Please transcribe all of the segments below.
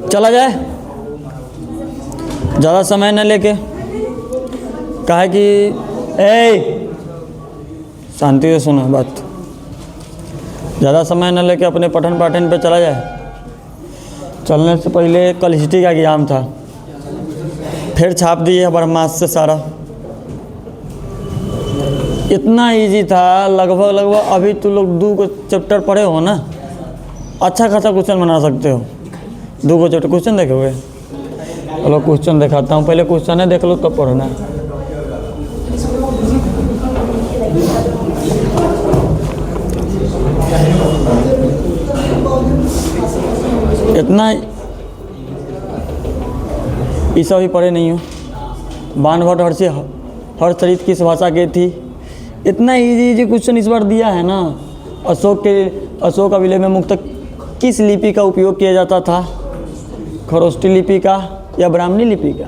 चला जाए, ज़्यादा समय न लेके। कहा कि ए शांति से सुनो बात, ज़्यादा समय न लेके अपने पठन पाठन पे चला जाए। चलने से पहले कल हिस्ट्री का एग्जाम था, फिर छाप दिए ब्रह्मास्त्र से सारा। इतना इजी था, लगभग अभी तो लोग 2 चैप्टर पढ़े हो ना, अच्छा खासा क्वेश्चन बना सकते हो। 2 चैप्टर क्वेश्चन देखोगे? चलो क्वेश्चन दिखाता हूँ, पहले क्वेश्चन है देख लो तब पढ़ना। इतना ये सब भी पढ़े नहीं हो। बाणभट्ट हर्षचरित किस भाषा के थी? इतना इजी क्वेश्चन इस बार दिया है ना। अशोक अभिलेख में मुख्यतः किस लिपि का उपयोग किया जाता था? खरोष्ठी लिपि का या ब्राह्मणी लिपि का?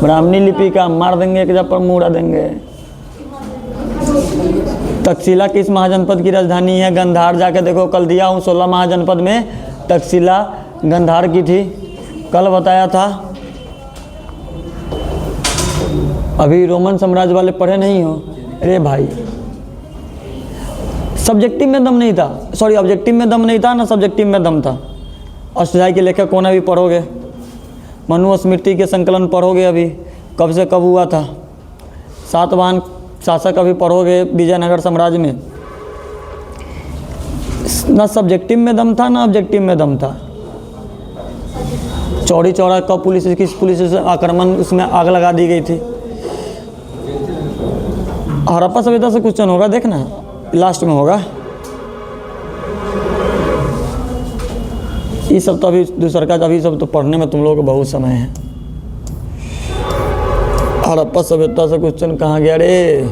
ब्राह्मणी लिपि का। मार देंगे कि जब पर मुड़ा देंगे। तक्षशिला किस महाजनपद की राजधानी है? गंधार। जाके देखो, कल दिया हूँ 16 महाजनपद में तक्षशिला गंधार की थी, कल बताया था। अभी रोमन साम्राज्य वाले पढ़े नहीं हो? अरे भाई, सब्जेक्टिव में दम नहीं था, सॉरी ऑब्जेक्टिव में दम नहीं था ना, सब्जेक्टिव में दम था। अष्टध्यायी के लेखक कौन अभी पढ़ोगे? मनुस्मृति के संकलन पढ़ोगे अभी, कब से कब हुआ था। सातवाहन शासक अभी पढ़ोगे विजयनगर साम्राज्य में। ना सब्जेक्टिव में दम था ना ऑब्जेक्टिव में दम था। चौड़ी चौरा कब पुलिस, किस पुलिस से आक्रमण, उसमें आग लगा दी गई थी। हड़प्पा सभ्यता से क्वेश्चन होगा, देखना लास्ट में होगा। ये सब तो अभी दूसरा का, अभी सब तो पढ़ने में तुम लोगों को बहुत समय है। हड़प्पा सभ्यता से क्वेश्चन कहाँ गया रे?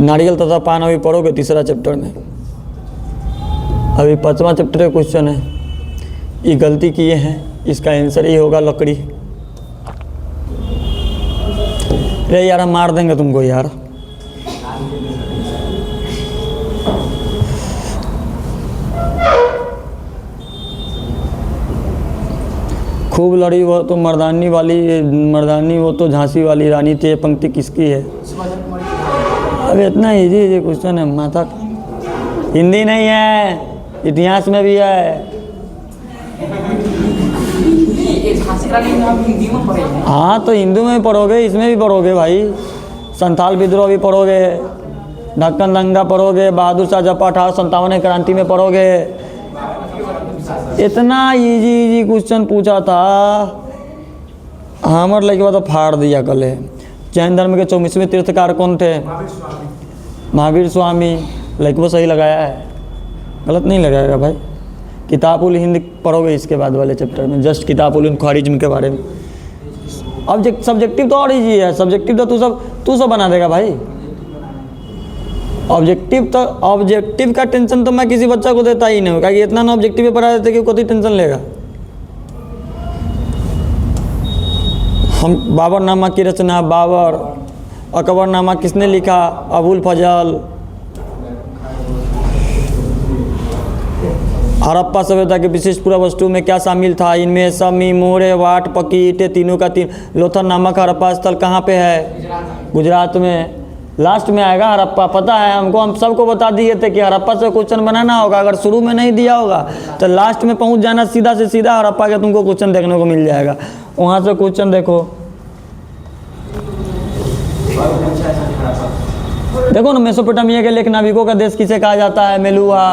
नारियल तथा पान अभी पढ़ोगे 3रा चैप्टर में। अभी 5वां चैप्टर का क्वेश्चन है, ये गलती किए हैं, इसका आंसर ये होगा लकड़ी। अरे यार हम मार देंगे तुमको यार। खूब लड़ी वो तो मर्दानी वो तो झांसी वाली रानी थी। पंक्ति किसकी है? अब इतना इजी क्वेश्चन है, माथा। हिंदी नहीं है, इतिहास में भी है। हाँ तो हिंदू में भी पढ़ोगे, इसमें भी पढ़ोगे भाई। संथाल विद्रोह भी पढ़ोगे, ढक्कन दंगा पढ़ोगे, बहादुर शाह जफा 1857 क्रांति में पढ़ोगे। इतना इजी क्वेश्चन पूछा था, हमारे लगे तो फाड़ दिया कल। जैन धर्म के 24वें तीर्थकार कौन थे? महावीर स्वामी। लड़को सही लगाया है, गलत नहीं लगाएगा भाई। किताब उल हिंद पढ़ोगे इसके बाद वाले चैप्टर में, जस्ट किताब उल हिंद ख्वारिज्म के बारे में। सब्जेक्टिव तो और इजी है, सब्जेक्टिव तो तू सब बना देगा भाई। ऑब्जेक्टिव का टेंशन तो मैं किसी बच्चा को देता ही नहीं हूँ, क्योंकि इतना ना ऑब्जेक्टिव पे पढ़ा देते कि कोई टेंशन लेगा। हम बाबरनामा की रचना, बाबर। अकबरनामा किसने लिखा? अबुल फजल। हड़प्पा सभ्यता के विशिष्ट पूरा वस्तु में क्या शामिल था? इनमें समी, मोहरे, वाट, पक्की ईंटें, तीनों का तीन। लोथल नामक हड़प्पा स्थल कहाँ पे है? गुजरात में। लास्ट में आएगा हड़प्पा, पता है हमको, हम सबको बता दिए थे कि हड़प्पा से क्वेश्चन बनाना होगा। अगर शुरू में नहीं दिया होगा तो लास्ट में पहुंच जाना, सीधा से सीधा हड़प्पा का तुमको क्वेश्चन देखने को मिल जाएगा। वहाँ से क्वेश्चन देखो ना, मेसोपोटामिया के लेख नाविकों का देश किसे कहा जाता है? मेलुआ।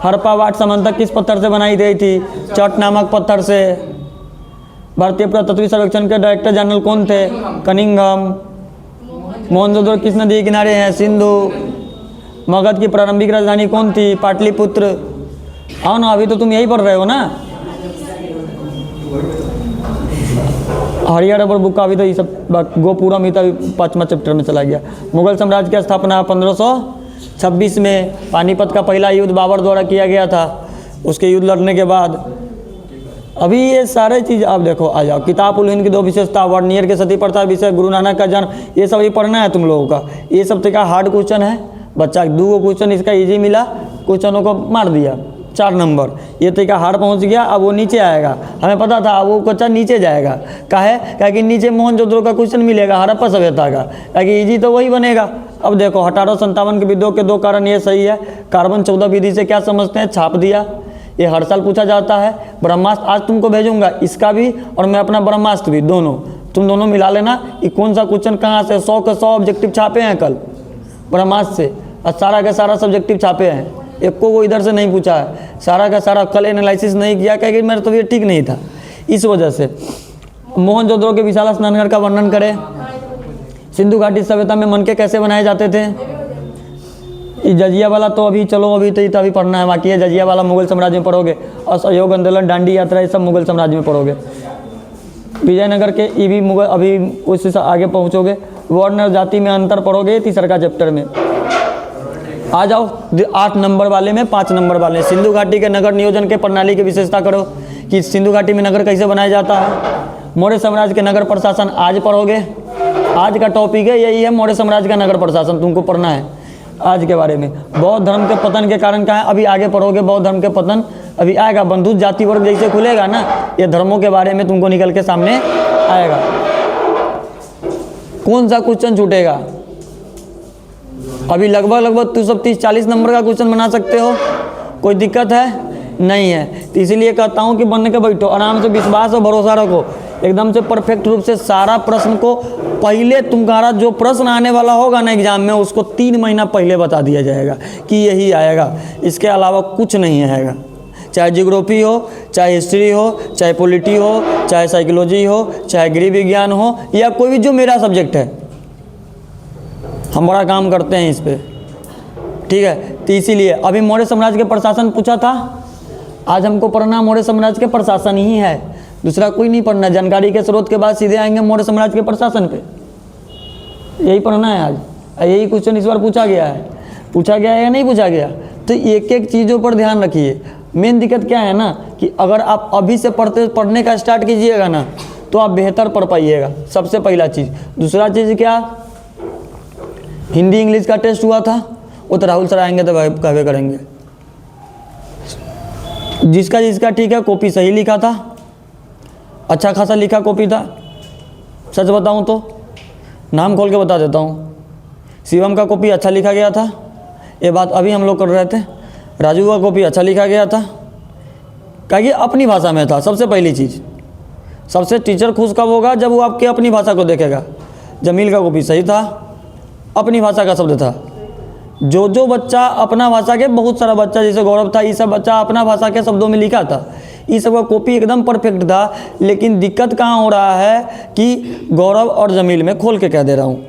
हड़प्पा वाट समंतक किस पत्थर से बनाई गई थी? चट नामक पत्थर से। भारतीय पुरातत्व सर्वेक्षण के डायरेक्टर जनरल कौन थे? कनिंघम। मोहनजोदड़ो किस नदी के किनारे हैं? सिंधु। मगध की प्रारंभिक राजधानी कौन थी? पाटलिपुत्र। आओ ना, अभी तो तुम यही पढ़ रहे हो ना। हरियाणा पर बुक का अभी तो ये सब गोपुरम ही था, 5वां चैप्टर में चला गया। मुगल साम्राज्य की स्थापना 1526 में पानीपत का पहला युद्ध बाबर द्वारा किया गया था। उसके युद्ध लड़ने के बाद अभी ये सारे चीज़ आप देखो, आ जाओ। किताब उल हिंद की 2 विशेषता, वर्नियर के सती प्रथा विषय, गुरु नानक का जन्म, ये सब ही पढ़ना है तुम लोगों का। ये सब का हार्ड क्वेश्चन है, बच्चा 2 क्वेश्चन इसका इजी मिला, क्वेश्चनों को मार दिया। 4 नंबर, ये तो क्या हार पहुंच गया, अब वो नीचे आएगा, हमें पता था अब वो क्वेश्चन नीचे जाएगा। क्या कि नीचे मोहनजोदड़ो का क्वेश्चन मिलेगा, हड़प्पा सभ्यता का, क्या कि इजी तो वही बनेगा। अब देखो 1857 के विद्रोह के 2 कारण ये सही है। कार्बन 14 विधि से क्या समझते हैं, छाप दिया, ये हर साल पूछा जाता है। ब्रह्मास्त्र आज तुमको भेजूंगा, इसका भी और मैं अपना ब्रह्मास्त्र भी, दोनों तुम दोनों मिला लेना कि कौन सा क्वेश्चन कहाँ से। 100 के 100 ऑब्जेक्टिव छापे हैं कल ब्रह्मास्त्र से, और सारा का सारा सब्जेक्टिव छापे हैं, एक को वो इधर से नहीं पूछा है, सारा का सारा कल एनालिसिस नहीं किया, क्योंकि मेरा तबीयत ठीक नहीं था, इस वजह से। मोहनजोदड़ो के विशाल स्नानघर का वर्णन करें। सिंधु घाटी सभ्यता में मनके कैसे बनाए जाते थे। जजिया वाला तो अभी चलो अभी तो अभी पढ़ना है, बाकी है जजिया वाला मुगल साम्राज्य में पढ़ोगे, और असहयोग आंदोलन, दांडी यात्रा, ये सब मुगल साम्राज्य में पढ़ोगे। विजयनगर के ये भी मुगल, अभी उससे आगे पहुँचोगे। वर्ण और जाति में अंतर पढ़ोगे तीसरा का चैप्टर में। आ जाओ 8 नंबर वाले में, 5 नंबर वाले। सिंधु घाटी के नगर नियोजन के प्रणाली की विशेषता करो कि सिंधु घाटी में नगर कैसे बनाया जाता है। मौर्य साम्राज्य के नगर प्रशासन आज पढ़ोगे, आज का टॉपिक है यही है, मौर्य साम्राज्य का नगर प्रशासन तुमको पढ़ना है आज के बारे में। बौद्ध धर्म के पतन के कारण क्या है, अभी आगे पढ़ोगे। बौद्ध धर्म के पतन अभी आएगा, बंधुत्व जाति वर्ग जैसे खुलेगा ना, ये धर्मों के बारे में तुमको निकल के सामने आएगा। कौन सा क्वेश्चन छूटेगा, अभी लगभग तू सब 30-40 नंबर का क्वेश्चन बना सकते हो, कोई दिक्कत है नहीं है। तो इसीलिए कहता हूँ कि बनने के बैठो, आराम से विश्वास और भरोसा रखो, एकदम से परफेक्ट रूप से सारा प्रश्न को पहले तुम्हारा जो प्रश्न आने वाला होगा ना एग्जाम में, उसको 3 महीना पहले बता दिया जाएगा कि यही आएगा, इसके अलावा कुछ नहीं आएगा। चाहे जियोग्राफी हो, चाहे हिस्ट्री हो, चाहे पॉलिटी हो, चाहे साइकोलॉजी हो, चाहे गृह विज्ञान हो, या कोई भी जो मेरा सब्जेक्ट है, हम बड़ा काम करते हैं इस पे, ठीक है। तो इसीलिए अभी मौर्य साम्राज्य के प्रशासन पूछा था, आज हमको पढ़ना मौर्य साम्राज्य के प्रशासन ही है, दूसरा कोई नहीं पढ़ना। जानकारी के स्रोत के बाद सीधे आएंगे मौर्य साम्राज्य के प्रशासन पे, यही पढ़ना है आज। यही क्वेश्चन इस बार पूछा गया है या नहीं पूछा गया, तो एक एक चीज़ों पर ध्यान रखिए। मेन दिक्कत क्या है ना कि अगर आप अभी से पढ़ने का स्टार्ट कीजिएगा ना तो आप बेहतर पढ़ पाइएगा, सबसे पहला चीज़। दूसरा चीज़ क्या, हिंदी इंग्लिश का टेस्ट हुआ था, वो तो राहुल सर आएंगे तो कहवे करेंगे। जिसका ठीक है, कॉपी सही लिखा था, अच्छा खासा लिखा कॉपी था। सच बताऊं तो नाम खोल के बता देता हूँ, शिवम का कॉपी अच्छा लिखा गया था, ये बात अभी हम लोग कर रहे थे। राजू का कॉपी अच्छा लिखा गया था, क्योंकि अपनी भाषा में था। सबसे पहली चीज़, सबसे टीचर खुश कब होगा, जब वो आपके अपनी भाषा को देखेगा। जमील का कॉपी सही था, अपनी भाषा का शब्द था। जो बच्चा अपना भाषा के, बहुत सारा बच्चा जैसे गौरव था, ये सब बच्चा अपना भाषा के शब्दों में लिखा था, ये सब का कॉपी एकदम परफेक्ट था। लेकिन दिक्कत कहाँ हो रहा है कि गौरव और जमील में खोल के कह दे रहा हूँ,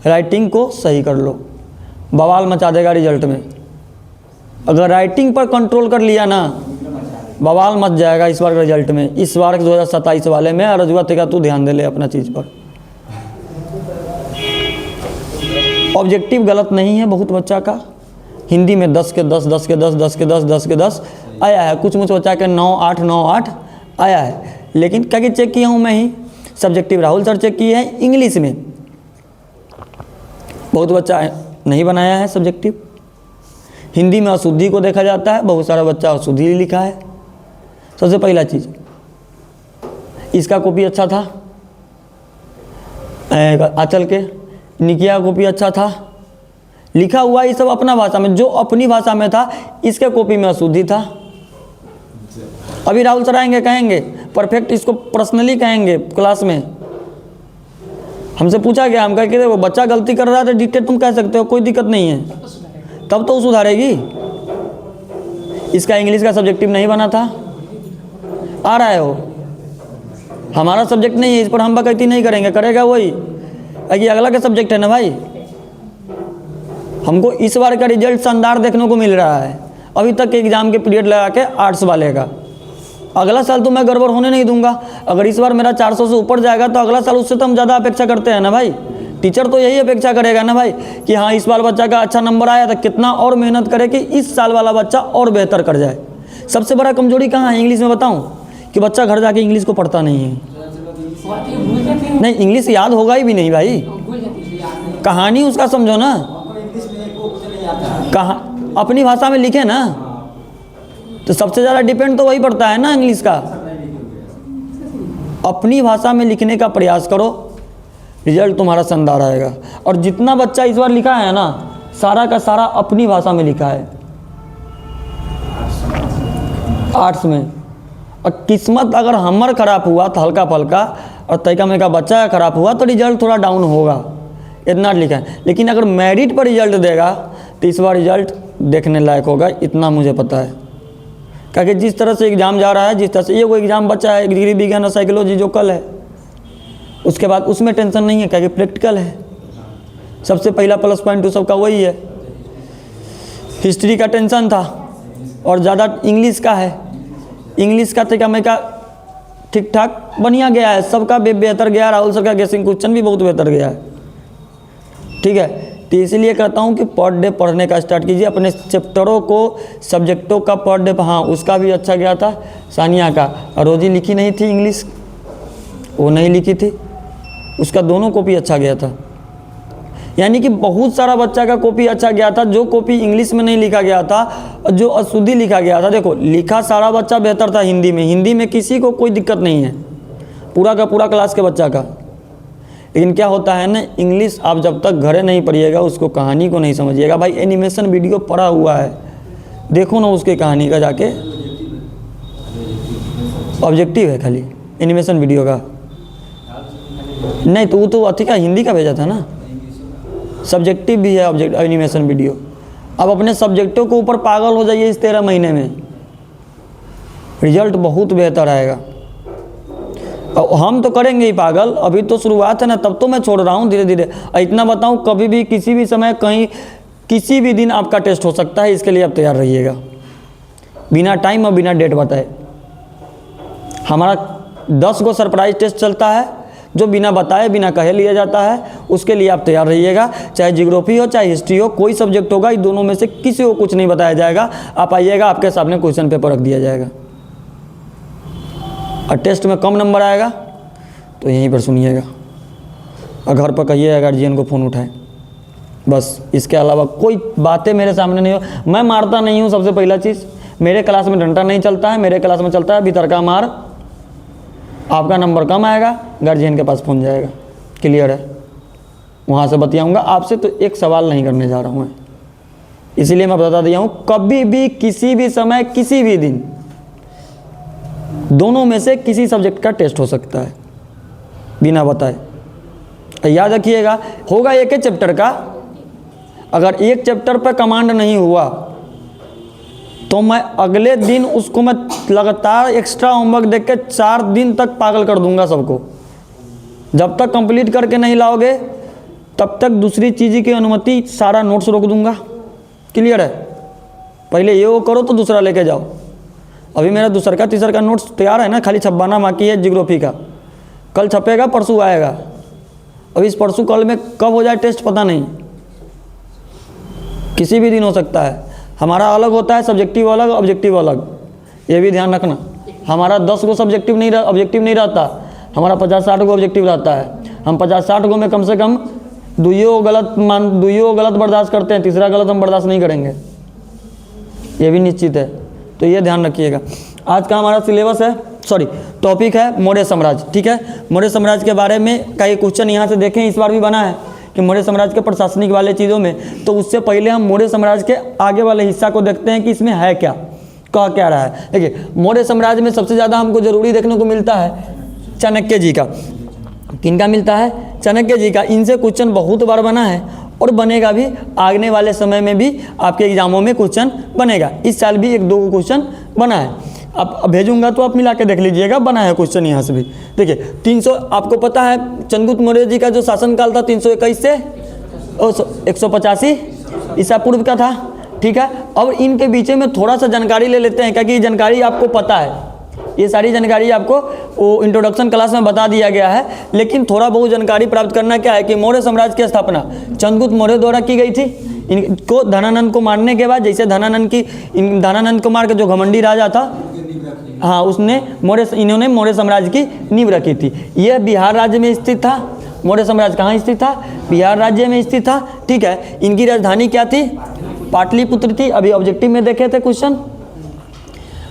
राइटिंग को सही कर लो, बवाल मचा देगा रिजल्ट में। अगर राइटिंग पर कंट्रोल कर लिया ना, बवाल मच जाएगा इस बार के रिजल्ट में, इस बार के 2027 वाले में। और रजुआ तेगा तू ध्यान दे ले अपना चीज़ पर। ऑब्जेक्टिव गलत नहीं है बहुत बच्चा का, हिंदी में 10 के 10, 10 के 10, 10 के 10, 10 के 10 आया है। कुछ बच्चा के 9, 8, 9, 8 आया है। लेकिन क्या कि चेक किया हूँ मैं ही, सब्जेक्टिव राहुल सर चेक किए हैं, इंग्लिश में बहुत बच्चा नहीं बनाया है सब्जेक्टिव। हिंदी में अशुद्धि को देखा जाता है, बहुत सारा बच्चा अशुद्धि लिखा है। सबसे पहला चीज़, इसका कॉपी अच्छा था, आंचल के निकिया कॉपी अच्छा था, लिखा हुआ ये सब अपना भाषा में, जो अपनी भाषा में था, इसके कॉपी में अशुद्धि था। अभी राहुल सर आएंगे कहेंगे परफेक्ट, इसको पर्सनली कहेंगे क्लास में। हमसे पूछा गया, हम कह वो बच्चा गलती कर रहा है तो डिटेल तुम कह सकते हो, कोई दिक्कत नहीं है, तब तो सुधारेगी। इसका इंग्लिश का सब्जेक्टिव नहीं बना था, आ रहा है वो, हमारा सब्जेक्ट नहीं है, इस पर हम बकैती नहीं करेंगे, करेगा वही, ये अगला का सब्जेक्ट है ना भाई। हमको इस बार का रिजल्ट शानदार देखने को मिल रहा है, अभी तक एग्जाम के पीरियड लगा के आर्ट्स वाले का। अगला साल तो मैं गड़बड़ होने नहीं दूंगा। अगर इस बार मेरा 400 से ऊपर जाएगा तो अगला साल उससे तो हम ज़्यादा अपेक्षा करते हैं ना भाई। टीचर तो यही अपेक्षा करेगा ना भाई कि हाँ इस बार बच्चा का अच्छा नंबर आया तो कितना और मेहनत करे कि इस साल वाला बच्चा और बेहतर कर जाए। सबसे बड़ा कमजोरी कहाँ है इंग्लिश में बताऊँ, कि बच्चा घर जाके इंग्लिश को पढ़ता नहीं है। नहीं, इंग्लिश याद होगा ही भी नहीं भाई, कहानी उसका समझो ना, कहाँ अपनी भाषा में लिखे ना, तो सबसे ज़्यादा डिपेंड तो वही पड़ता है ना इंग्लिश का। अपनी भाषा में लिखने का प्रयास करो, रिजल्ट तुम्हारा शानदार आएगा। और जितना बच्चा इस बार लिखा है ना, सारा का सारा अपनी भाषा में लिखा है, आर्ट्स में। और किस्मत अगर हमर खराब हुआ तो हल्का फल्का, और तैका में का बच्चा खराब हुआ तो रिजल्ट थोड़ा डाउन होगा, इतना लिखा है। लेकिन अगर मेरिट पर रिजल्ट देगा तो इस बार रिजल्ट देखने लायक होगा, इतना मुझे पता है। क्योंकि जिस तरह से एग्ज़ाम जा रहा है, जिस तरह से ये वो एग्ज़ाम बचा है डिग्री विज्ञान और साइकोलॉजी जो कल है, उसके बाद उसमें टेंशन नहीं है क्योंकि प्रैक्टिकल है। सबसे पहला प्लस पॉइंट तो सबका वही है। हिस्ट्री का टेंशन था और ज़्यादा इंग्लिश का है। इंग्लिश का तरीका मैं का ठीक ठाक बढ़िया गया है, सबका बेहतर गया। राहुल सर का गेसिंग क्वेश्चन भी बहुत बेहतर गया है, ठीक है। तो इसलिए कहता हूँ कि पर डे पढ़ने का स्टार्ट कीजिए, अपने चैप्टरों को, सब्जेक्टों का पर डे। हाँ, उसका भी अच्छा गया था सानिया का। रोजी लिखी नहीं थी इंग्लिश, वो नहीं लिखी थी, उसका दोनों कॉपी अच्छा गया था। यानी कि बहुत सारा बच्चा का कॉपी अच्छा गया था। जो कॉपी इंग्लिश में नहीं लिखा गया था, जो अशुद्धि लिखा गया था, देखो लिखा सारा बच्चा बेहतर था हिंदी में। हिंदी में किसी को कोई दिक्कत नहीं है, पूरा का पूरा क्लास के बच्चा का। लेकिन क्या होता है ना, इंग्लिश आप जब तक घरे नहीं पढ़िएगा, उसको कहानी को नहीं समझिएगा। भाई एनिमेशन वीडियो पड़ा हुआ है, देखो ना उसके कहानी का जाके, ऑब्जेक्टिव है खाली एनिमेशन वीडियो का। नहीं तो वो तो अथी का हिंदी का भेजा था ना, सब्जेक्टिव भी है ऑब्जेक्ट एनिमेशन वीडियो। अब अपने सब्जेक्टों के ऊपर पागल हो जाइए इस 13 महीने में, रिजल्ट बहुत बेहतर आएगा। हम तो करेंगे ही पागल, अभी तो शुरुआत है ना, तब तो मैं छोड़ रहा हूँ धीरे धीरे। इतना बताऊँ, कभी भी किसी भी समय कहीं किसी भी दिन आपका टेस्ट हो सकता है, इसके लिए आप तैयार रहिएगा। बिना टाइम और बिना डेट बताए हमारा 10 गो सरप्राइज टेस्ट चलता है, जो बिना बताए बिना कहे लिया जाता है। उसके लिए आप तैयार रहिएगा, चाहे जियोग्राफी हो चाहे हिस्ट्री हो, कोई सब्जेक्ट होगा, इन दोनों में से किसी को कुछ नहीं बताया जाएगा। आप आइएगा, आपके सामने क्वेश्चन पेपर रख दिया जाएगा। और टेस्ट में कम नंबर आएगा तो यहीं पर सुनिएगा, और घर पर कहिए गार्जियन को फ़ोन उठाएं, बस। इसके अलावा कोई बातें मेरे सामने नहीं हो। मैं मारता नहीं हूँ, सबसे पहला चीज़। मेरे क्लास में डंडा नहीं चलता है, मेरे क्लास में चलता है भीतर का मार। आपका नंबर कम आएगा, गार्जियन के पास फ़ोन जाएगा, क्लियर है। वहाँ से बतियाऊँगा आपसे, तो एक सवाल नहीं करने जा रहा हूँ मैं। इसीलिए मैं बता दिया हूँ, कभी भी किसी भी समय किसी भी दिन दोनों में से किसी सब्जेक्ट का टेस्ट हो सकता है बिना बताए। याद रखिएगा, होगा एक ही चैप्टर का। अगर एक चैप्टर पर कमांड नहीं हुआ तो मैं अगले दिन उसको मैं लगातार एक्स्ट्रा होमवर्क देख के 4 दिन तक पागल कर दूंगा सबको। जब तक कंप्लीट करके नहीं लाओगे तब तक दूसरी चीज़ की अनुमति, सारा नोट्स रोक दूंगा, क्लियर है। पहले ये वो करो तो दूसरा लेके जाओ। अभी मेरा दूसरा का तीसरा का नोट्स तैयार है ना, खाली छपवाना बाकी है जियोग्राफी का। कल छपेगा, परसों आएगा। अब इस परसों कल में कब हो जाए टेस्ट पता नहीं, किसी भी दिन हो सकता है। हमारा अलग होता है, सब्जेक्टिव अलग, ऑब्जेक्टिव अलग, ये भी ध्यान रखना। हमारा 10 गो सब्जेक्टिव नहीं ऑब्जेक्टिव नहीं रहता, हमारा 50-60 गो ऑब्जेक्टिव रहता है। हम 50-60 गो में कम से कम 2 गलत बर्दाश्त करते हैं, तीसरा गलत हम बर्दाश्त नहीं करेंगे, ये भी निश्चित है। तो ये ध्यान रखिएगा। आज का हमारा सिलेबस है, टॉपिक है मौर्य साम्राज्य, ठीक है। मौर्य साम्राज्य के बारे में कई क्वेश्चन यहाँ से देखें, इस बार भी बना है कि मौर्य साम्राज्य के प्रशासनिक वाले चीज़ों में। तो उससे पहले हम मौर्य साम्राज्य के आगे वाले हिस्सा को देखते हैं कि इसमें है क्या, कह क्या रहा है। देखिए, मौर्य साम्राज्य में सबसे ज़्यादा हमको जरूरी देखने को मिलता है चाणक्य जी का। किनका मिलता है? चाणक्य जी का। इनसे क्वेश्चन बहुत बार बना है और बनेगा भी, आने वाले समय में भी आपके एग्जामों में क्वेश्चन बनेगा। इस साल भी 1-2 क्वेश्चन बना है, आप भेजूंगा तो आप मिला के देख लीजिएगा, बना है क्वेश्चन यहाँ से भी। देखिए 300, आपको पता है चंद्रगुप्त मौर्य जी का जो शासनकाल था 321 से 185 ईसा पूर्व का था, ठीक है। अब इनके बीच में थोड़ा सा जानकारी ले लेते हैं, क्योंकि ये जानकारी आपको पता है, ये सारी जानकारी आपको वो इंट्रोडक्शन क्लास में बता दिया गया है। लेकिन थोड़ा बहुत जानकारी प्राप्त करना क्या है कि मौर्य साम्राज्य की स्थापना चंद्रगुप्त मौर्य द्वारा की गई थी। इनको धनानंद को मारने के बाद, जैसे धनानंद को मार के जो घमंडी राजा था, हाँ, इन्होंने मौर्य साम्राज्य की नींव रखी थी। यह बिहार राज्य में स्थित था। मौर्य साम्राज्य कहाँ स्थित था? बिहार राज्य में स्थित था, ठीक है। इनकी राजधानी क्या थी? पाटलिपुत्र थी। अभी ऑब्जेक्टिव में देखे थे क्वेश्चन,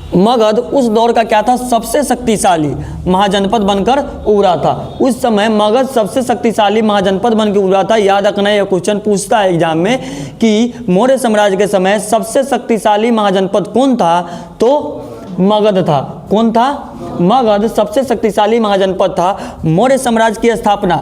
मगध उस दौर का क्या था, सबसे शक्तिशाली महाजनपद बनकर उभरा था। उस समय मगध सबसे शक्तिशाली महाजनपद बनकर उभरा था। याद रखना, यह क्वेश्चन पूछता है एग्जाम में कि मौर्य साम्राज्य के समय सबसे शक्तिशाली महाजनपद कौन था, तो मगध था। कौन था? मगध सबसे शक्तिशाली महाजनपद था। मौर्य साम्राज्य की स्थापना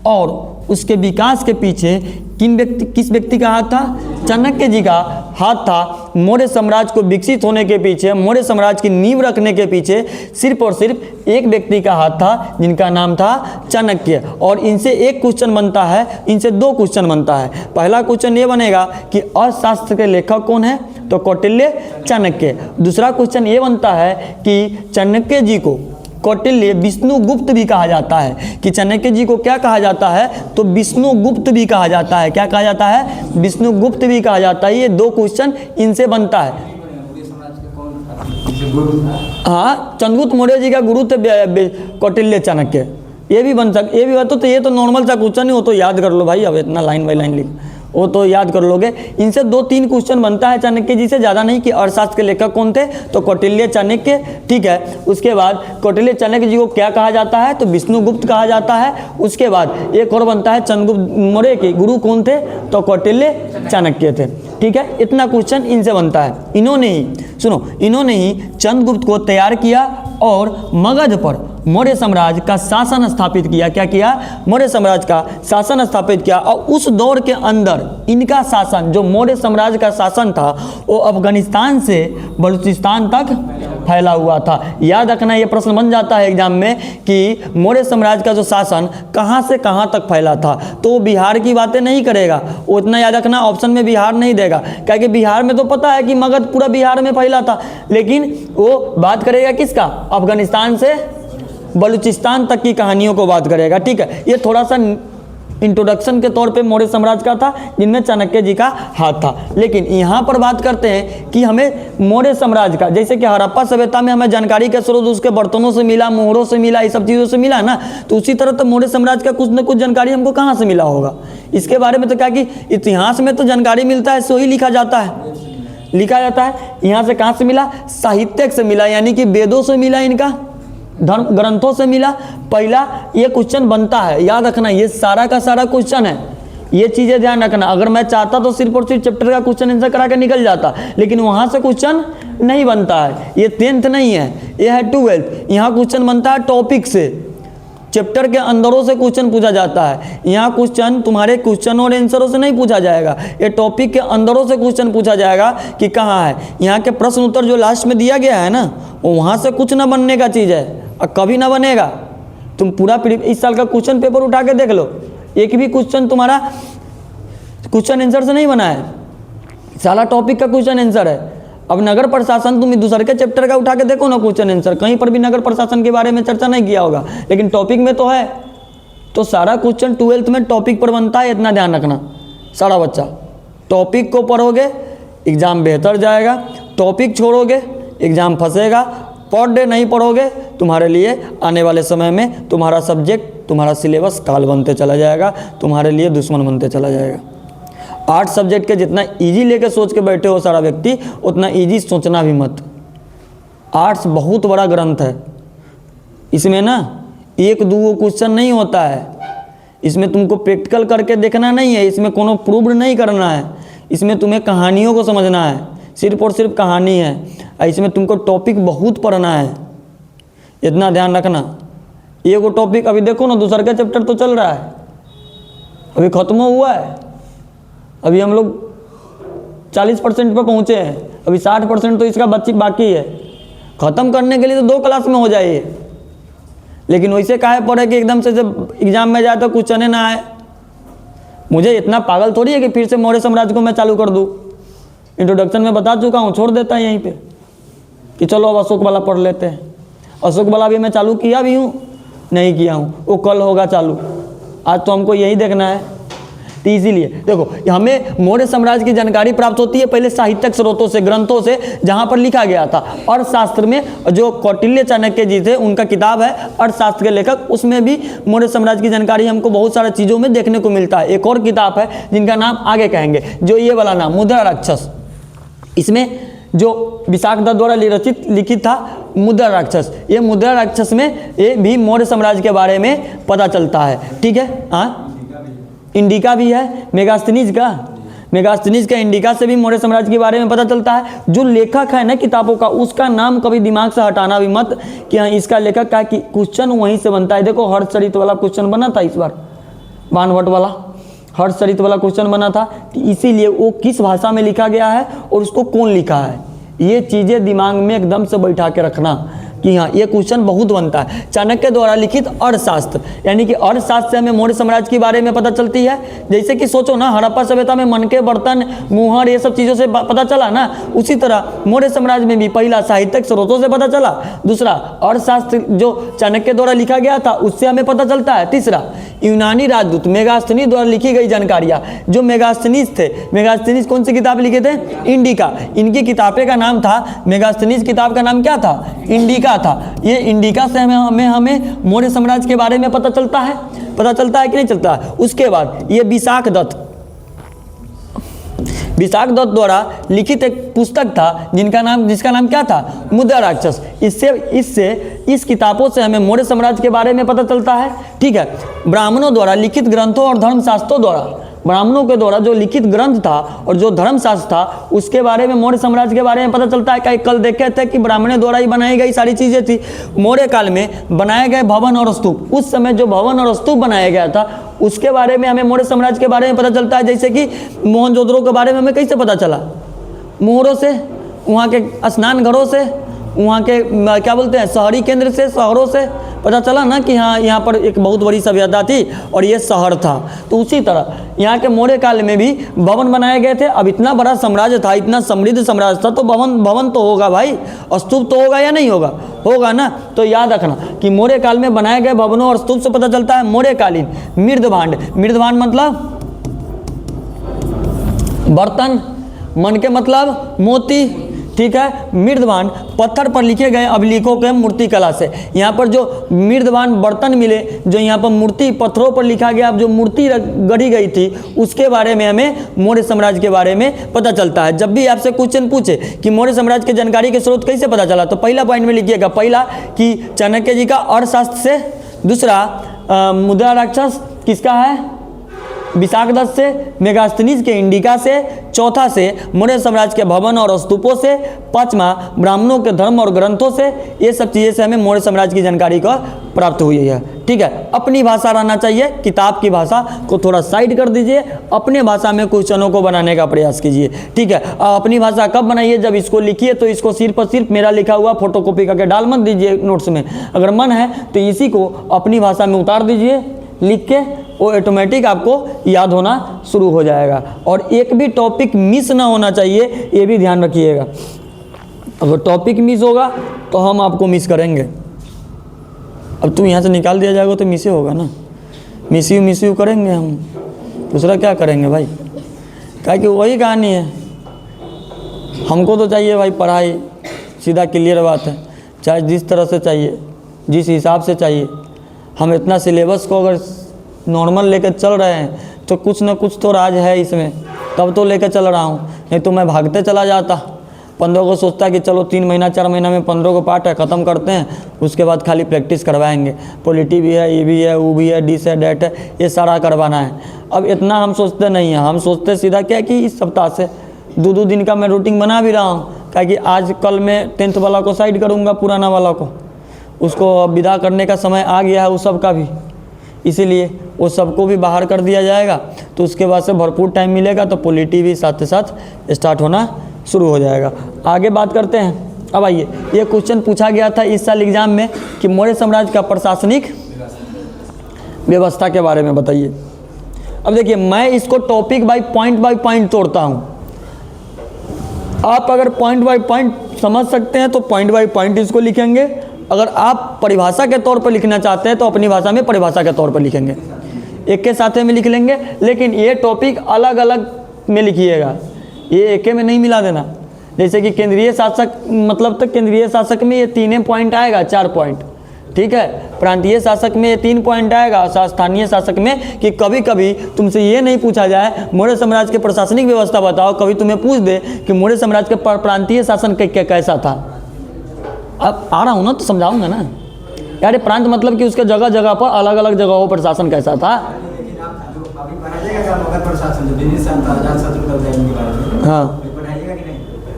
और उसके विकास के पीछे किस व्यक्ति का हाथ था? चाणक्य जी का हाथ था। मौर्य साम्राज्य को विकसित होने के पीछे, मौर्य साम्राज्य की नींव रखने के पीछे सिर्फ और सिर्फ एक व्यक्ति का हाथ था, जिनका नाम था चाणक्य। और इनसे एक क्वेश्चन बनता है, इनसे दो क्वेश्चन बनता है। पहला क्वेश्चन ये बनेगा कि अर्थशास्त्र के लेखक कौन है, तो कौटिल्य चाणक्य। दूसरा क्वेश्चन ये बनता है कि चाणक्य जी को कौटिल्य विष्णुगुप्त भी कहा जाता है, कि चाणक्य जी को क्या कहा जाता है, तो विष्णुगुप्त भी कहा जाता है। क्या कहा जाता है? विष्णुगुप्त भी कहा जाता है। ये दो क्वेश्चन इनसे बनता है। हाँ, चंद्रगुप्त मौर्य जी का गुरु थे कौटिल्य चाणक्य। ये भी बन सक, ये भी बात तो ये तो नॉर्मल सा क्वेश्चन ही हो, तो याद कर लो भाई। अब इतना लाइन बाई लाइन लिख, वो तो याद कर लोगे। इनसे 2-3 क्वेश्चन बनता है चाणक्य जी से, ज़्यादा नहीं। कि अर्थशास्त्र के लेखक कौन थे, तो कौटिल्य चाणक्य। ठीक है, उसके बाद कौटिल्य चाणक्य जी को क्या कहा जाता है, तो विष्णुगुप्त कहा जाता है। उसके बाद एक और बनता है, चंद्रगुप्त मौर्य के गुरु कौन थे, तो कौटिल्य चाणक्य थे। ठीक है, इतना क्वेश्चन इनसे बनता है। इन्होंने ही, सुनो, इन्होंने ही चंद्रगुप्त को तैयार किया और मगध पर मौर्य साम्राज्य का शासन स्थापित किया। क्या किया? मौर्य साम्राज्य का शासन स्थापित किया। और उस दौर के अंदर इनका शासन, जो मौर्य साम्राज्य का शासन था, वो अफगानिस्तान से बलूचिस्तान तक फैला हुआ था। याद रखना, ये प्रश्न बन जाता है एग्जाम में कि मौर्य साम्राज्य का जो शासन कहाँ से कहाँ तक फैला था, तो वो बिहार की बातें नहीं करेगा। वो इतना याद रखना, ऑप्शन में बिहार नहीं देगा, क्योंकि बिहार में तो पता है कि मगध पूरा बिहार में फैला था। लेकिन वो बात करेगा किसका? अफगानिस्तान से बलूचिस्तान तक की कहानियों को बात करेगा। ठीक है, ये थोड़ा सा इंट्रोडक्शन के तौर पे मौर्य साम्राज्य का था, जिनमें चाणक्य जी का हाथ था। लेकिन यहाँ पर बात करते हैं कि हमें मौर्य साम्राज्य का, जैसे कि हड़प्पा सभ्यता में हमें जानकारी का स्रोत उसके बर्तनों से मिला, मोहरों से मिला, ये सब चीज़ों से मिला ना, तो उसी तरह तो मौर्य साम्राज्य का कुछ न कुछ जानकारी हमको कहाँ से मिला होगा। इसके बारे में तो क्या कि इतिहास में तो जानकारी मिलता है, सो ही लिखा जाता है, लिखा जाता है। यहाँ से कहाँ से मिला? साहित्य से मिला, यानी कि वेदों से मिला, इनका धर्म ग्रंथों से मिला। पहला ये क्वेश्चन बनता है, याद रखना, ये सारा का सारा क्वेश्चन है। ये चीज़ें ध्यान रखना। अगर मैं चाहता तो सिर्फ और सिर्फ चैप्टर का क्वेश्चन आंसर करा के निकल जाता, लेकिन वहाँ से क्वेश्चन नहीं बनता है। ये 10th नहीं है, ये है 12th। यहाँ क्वेश्चन बनता है टॉपिक से, चैप्टर के अंदरों से क्वेश्चन पूछा जाता है। यहाँ क्वेश्चन तुम्हारे क्वेश्चन और आंसरों से नहीं पूछा जाएगा, ये टॉपिक के अंदरों से क्वेश्चन पूछा जाएगा कि कहाँ है। यहाँ के प्रश्न उत्तर जो लास्ट में दिया गया है ना, वो वहाँ से कुछ ना बनने का चीज़ है और कभी ना बनेगा। तुम पूरा इस साल का क्वेश्चन पेपर उठा के देख लो, एक भी क्वेश्चन तुम्हारा क्वेश्चन आंसर से नहीं बना है, सारा टॉपिक का क्वेश्चन आंसर है। अब नगर प्रशासन तुम दूसरे के चैप्टर का उठा के देखो ना क्वेश्चन आंसर, कहीं पर भी नगर प्रशासन के बारे में चर्चा नहीं किया होगा, लेकिन टॉपिक में तो है। तो सारा क्वेश्चन 12th में टॉपिक पर बनता है, इतना ध्यान रखना। सारा बच्चा टॉपिक को पढ़ोगे एग्जाम बेहतर जाएगा, टॉपिक छोड़ोगे एग्जाम फंसेगा। पर डे नहीं पढ़ोगे, तुम्हारे लिए आने वाले समय में तुम्हारा सब्जेक्ट, तुम्हारा सिलेबस काल बनते चला जाएगा, तुम्हारे लिए दुश्मन बनते चला जाएगा। 8 सब्जेक्ट के जितना इजी लेके सोच के बैठे हो सारा व्यक्ति, उतना इजी सोचना भी मत। आर्ट्स बहुत बड़ा ग्रंथ है, इसमें ना 1-2 क्वेश्चन नहीं होता है, इसमें तुमको प्रैक्टिकल करके देखना नहीं है, इसमें कोनो प्रूव नहीं करना है, इसमें तुम्हें कहानियों को समझना है, सिर्फ और सिर्फ कहानी है। इसमें तुमको टॉपिक बहुत पढ़ना है, इतना ध्यान रखना। एगो टॉपिक अभी देखो ना, दूसरा का चैप्टर तो चल रहा है, अभी खत्म हुआ है, अभी हम लोग 40% पर पहुँचे हैं, अभी 60% तो इसका बाकी है। ख़त्म करने के लिए तो 2 क्लास में हो जाए, लेकिन वैसे काहे पढ़े कि एकदम से जब एग्जाम में जाए तो कुछ चने ना आए। मुझे इतना पागल थोड़ी है कि फिर से मौर्य साम्राज्य को मैं चालू कर दूँ। इंट्रोडक्शन में बता चुका हूँ, छोड़ देता है यहीं पे कि चलो अब अशोक वाला पढ़ लेते हैं। अशोक वाला भी मैं चालू किया भी हूँ, नहीं किया हूँ, वो कल होगा चालू, आज तो हमको यही देखना है। तो इसीलिए देखो, हमें मौर्य साम्राज्य की जानकारी प्राप्त होती है पहले साहित्यिक स्रोतों से, ग्रंथों से, जहाँ पर लिखा गया था। अर्थशास्त्र में जो कौटिल्य चाणक्य जी थे, उनका किताब है अर्थशास्त्र के लेखक, उसमें भी मौर्य साम्राज्य की जानकारी हमको बहुत सारी चीज़ों में देखने को मिलता है। एक और किताब है जिनका नाम आगे कहेंगे, जो ये वाला नाम मुद्रा राक्षस, इसमें जो विशाख दत्त द्वारा रचित लिखित था मुद्रा राक्षस। ये मुद्रा राक्षस में ये भी मौर्य साम्राज्य के बारे में पता चलता है। ठीक है, हाँ, इंडिका भी है मेगास्थनीज का इंडिका से भी मौर्य साम्राज्य के बारे में पता चलता है। जो लेखक है ना किताबों का, उसका नाम कभी दिमाग से हटाना भी मत कि हाँ इसका लेखक का, कि क्वेश्चन वहीं से बनता है। देखो हर्षचरित वाला क्वेश्चन बना था इस बार, बाणभट्ट वाला हर्षचरित वाला क्वेश्चन बना था, इसीलिए वो किस भाषा में लिखा गया है और उसको कौन लिखा है, ये चीज़ें दिमाग में एकदम से बैठा के रखना कि हाँ ये क्वेश्चन बहुत बनता है। चाणक्य द्वारा लिखित अर्थशास्त्र, यानी कि अर्थशास्त्र से हमें मौर्य साम्राज्य के बारे में पता चलती है। जैसे कि सोचो ना, हड़प्पा सभ्यता में मन के बर्तन, मुहर, ये सब चीज़ों से पता चला ना, उसी तरह मौर्य साम्राज्य में भी पहला साहित्यिक स्रोतों से पता चला, दूसरा अर्थशास्त्र जो चाणक्य द्वारा लिखा गया था उससे हमें पता चलता है, तीसरा यूनानी राजदूत मेगास्थनीज द्वारा लिखी गई जानकारियाँ। जो मेगास्थनीज थे, मेगास्थनीज कौन सी किताब लिखे थे? इंडिका। इनकी किताबें का नाम था, मेगास्थनीज किताब का नाम क्या था? इंडिका था। ये इंडिका से हमें मौर्य साम्राज्य के बारे में पता चलता है कि नहीं चलता है। उसके बाद ये विशाख दत्त द्वारा लिखित एक पुस्तक था जिसका नाम क्या था? मुद्रा राक्षस। इस किताबों से हमें मौर्य साम्राज्य के बारे में पता चलता है। ठीक है, ब्राह्मणों द्वारा लिखित ग्रंथों और धर्मशास्त्रों द्वारा, ब्राह्मणों के द्वारा जो लिखित ग्रंथ था और जो धर्मशास्त्र था उसके बारे में मौर्य साम्राज्य के बारे में पता चलता है। कई कल देखे थे कि ब्राह्मणों द्वारा ही बनाई गई सारी चीज़ें थी। मौर्य काल में बनाए गए भवन और स्तूप, उस समय जो भवन और स्तूप बनाया गया था उसके बारे में हमें मौर्य साम्राज्य के बारे में पता चलता है। जैसे कि मोहनजोदड़ो के बारे में हमें कैसे पता चला? मोहरों से, वहाँ के स्नान घरों से, वहाँ के क्या बोलते हैं शहरी केंद्र से, शहरों से पता चला ना कि हाँ यहाँ पर एक बहुत बड़ी सभ्यता थी और ये शहर था। तो उसी तरह यहाँ के मौर्य काल में भी भवन बनाए गए थे। अब इतना बड़ा साम्राज्य था, इतना समृद्ध साम्राज्य था, तो भवन तो होगा भाई, स्तूप तो होगा या नहीं होगा? होगा ना। तो याद रखना कि मौर्य काल में बनाए गए भवनों और स्तूप से पता चलता है। मौर्यकालीन मृदभांड, मृदभांड मतलब बर्तन, मन के मतलब मोती। ठीक है, मृदभांड पत्थर पर लिखे गए अभिलेखों के मूर्ति कला से। यहाँ पर जो मृदभांड बर्तन मिले, जो यहाँ पर मूर्ति पत्थरों पर लिखा गया, जो मूर्ति गढ़ी गई थी उसके बारे में हमें मौर्य साम्राज्य के बारे में पता चलता है। जब भी आपसे क्वेश्चन पूछे कि मौर्य साम्राज्य की जानकारी के स्रोत कैसे पता चला, तो पहला पॉइंट में लिखिएगा, पहला कि चाणक्य जी का अर्थशास्त्र से, दूसरा मुद्रा राक्षस किसका है? विशाख दत्त से, मेगास्थनीज के इंडिका से, चौथा से मौर्य साम्राज्य के भवन और स्तूपों से, पांचवा ब्राह्मणों के धर्म और ग्रंथों से। ये सब चीज़ें से हमें मौर्य साम्राज्य की जानकारी को प्राप्त हुई है। ठीक है, अपनी भाषा रहना चाहिए, किताब की भाषा को थोड़ा साइड कर दीजिए, अपने भाषा में क्वेश्चनों को बनाने का प्रयास कीजिए। ठीक है, अपनी भाषा कब बनाइए? जब इसको लिखिए तो इसको सिर्फ और सिर्फ मेरा लिखा हुआ फोटोकॉपी करके डाल मत दीजिए नोट्स में। अगर मन है तो इसी को अपनी भाषा में उतार दीजिए लिख के, वो ऑटोमेटिक आपको याद होना शुरू हो जाएगा। और एक भी टॉपिक मिस ना होना चाहिए, ये भी ध्यान रखिएगा। अगर टॉपिक मिस होगा तो हम आपको मिस करेंगे। अब तुम यहाँ से निकाल दिया जाएगा तो मिस ही होगा ना, मिस यू करेंगे हम, दूसरा क्या करेंगे भाई? क्या कि वही कहानी है। हमको तो चाहिए भाई पढ़ाई, सीधा क्लियर बात है, चाहे जिस तरह से चाहिए, जिस हिसाब से चाहिए। हम इतना सिलेबस को अगर नॉर्मल लेकर चल रहे हैं तो कुछ ना कुछ तो राज है इसमें, तब तो लेकर चल रहा हूँ, नहीं तो मैं भागते चला जाता। 15 को सोचता कि चलो 3 महीना 4 महीना में 15 को पार्ट है, ख़त्म करते हैं, उसके बाद खाली प्रैक्टिस करवाएंगे। पॉलिटी भी है, ये भी है, वो भी है, डिस है, डेट है, ये सारा करवाना है। अब इतना हम सोचते नहीं हैं, हम सोचते सीधा क्या कि इस सप्ताह से 2-2 दिन का मैं रूटीन बना भी रहा हूँ, क्या कि आज कल मैं 10th वाला को साइड करूँगा, पुराना वाला को, उसको विदा करने का समय आ गया है, उस सब का भी, इसीलिए वो सबको भी बाहर कर दिया जाएगा। तो उसके बाद से भरपूर टाइम मिलेगा, तो पॉलिटी भी साथ के साथ स्टार्ट होना शुरू हो जाएगा। आगे बात करते हैं। अब आइए, ये क्वेश्चन पूछा गया था इस साल एग्जाम में कि मौर्य साम्राज्य का प्रशासनिक व्यवस्था के बारे में बताइए। अब देखिए, मैं इसको टॉपिक बाय पॉइंट तोड़ता हूँ। आप अगर पॉइंट बाय पॉइंट समझ सकते हैं तो पॉइंट बाय पॉइंट इसको लिखेंगे। अगर आप परिभाषा के तौर पर लिखना चाहते हैं तो अपनी भाषा में परिभाषा के तौर पर लिखेंगे, एक के साथ में लिख लेंगे। लेकिन ये टॉपिक अलग अलग में लिखिएगा, ये एक में नहीं मिला देना। जैसे कि केंद्रीय शासक मतलब, तो केंद्रीय शासक में ये 3 पॉइंट आएगा, 4 पॉइंट, ठीक है। प्रांतीय शासक में ये 3 पॉइंट आएगा, स्थानीय शासक में कि कभी कभी तुमसे ये नहीं पूछा जाए मौर्य साम्राज्य के प्रशासनिक व्यवस्था बताओ, कभी तुम्हें पूछ दे कि मौर्य साम्राज्य के प्रांतीय शासन कैसा था। अब आ रहा हूँ ना तो समझाऊंगा ना यार। प्रांत मतलब कि उसके जगह जगह पर अलग अलग जगहों पर शासन कैसा था। हाँ,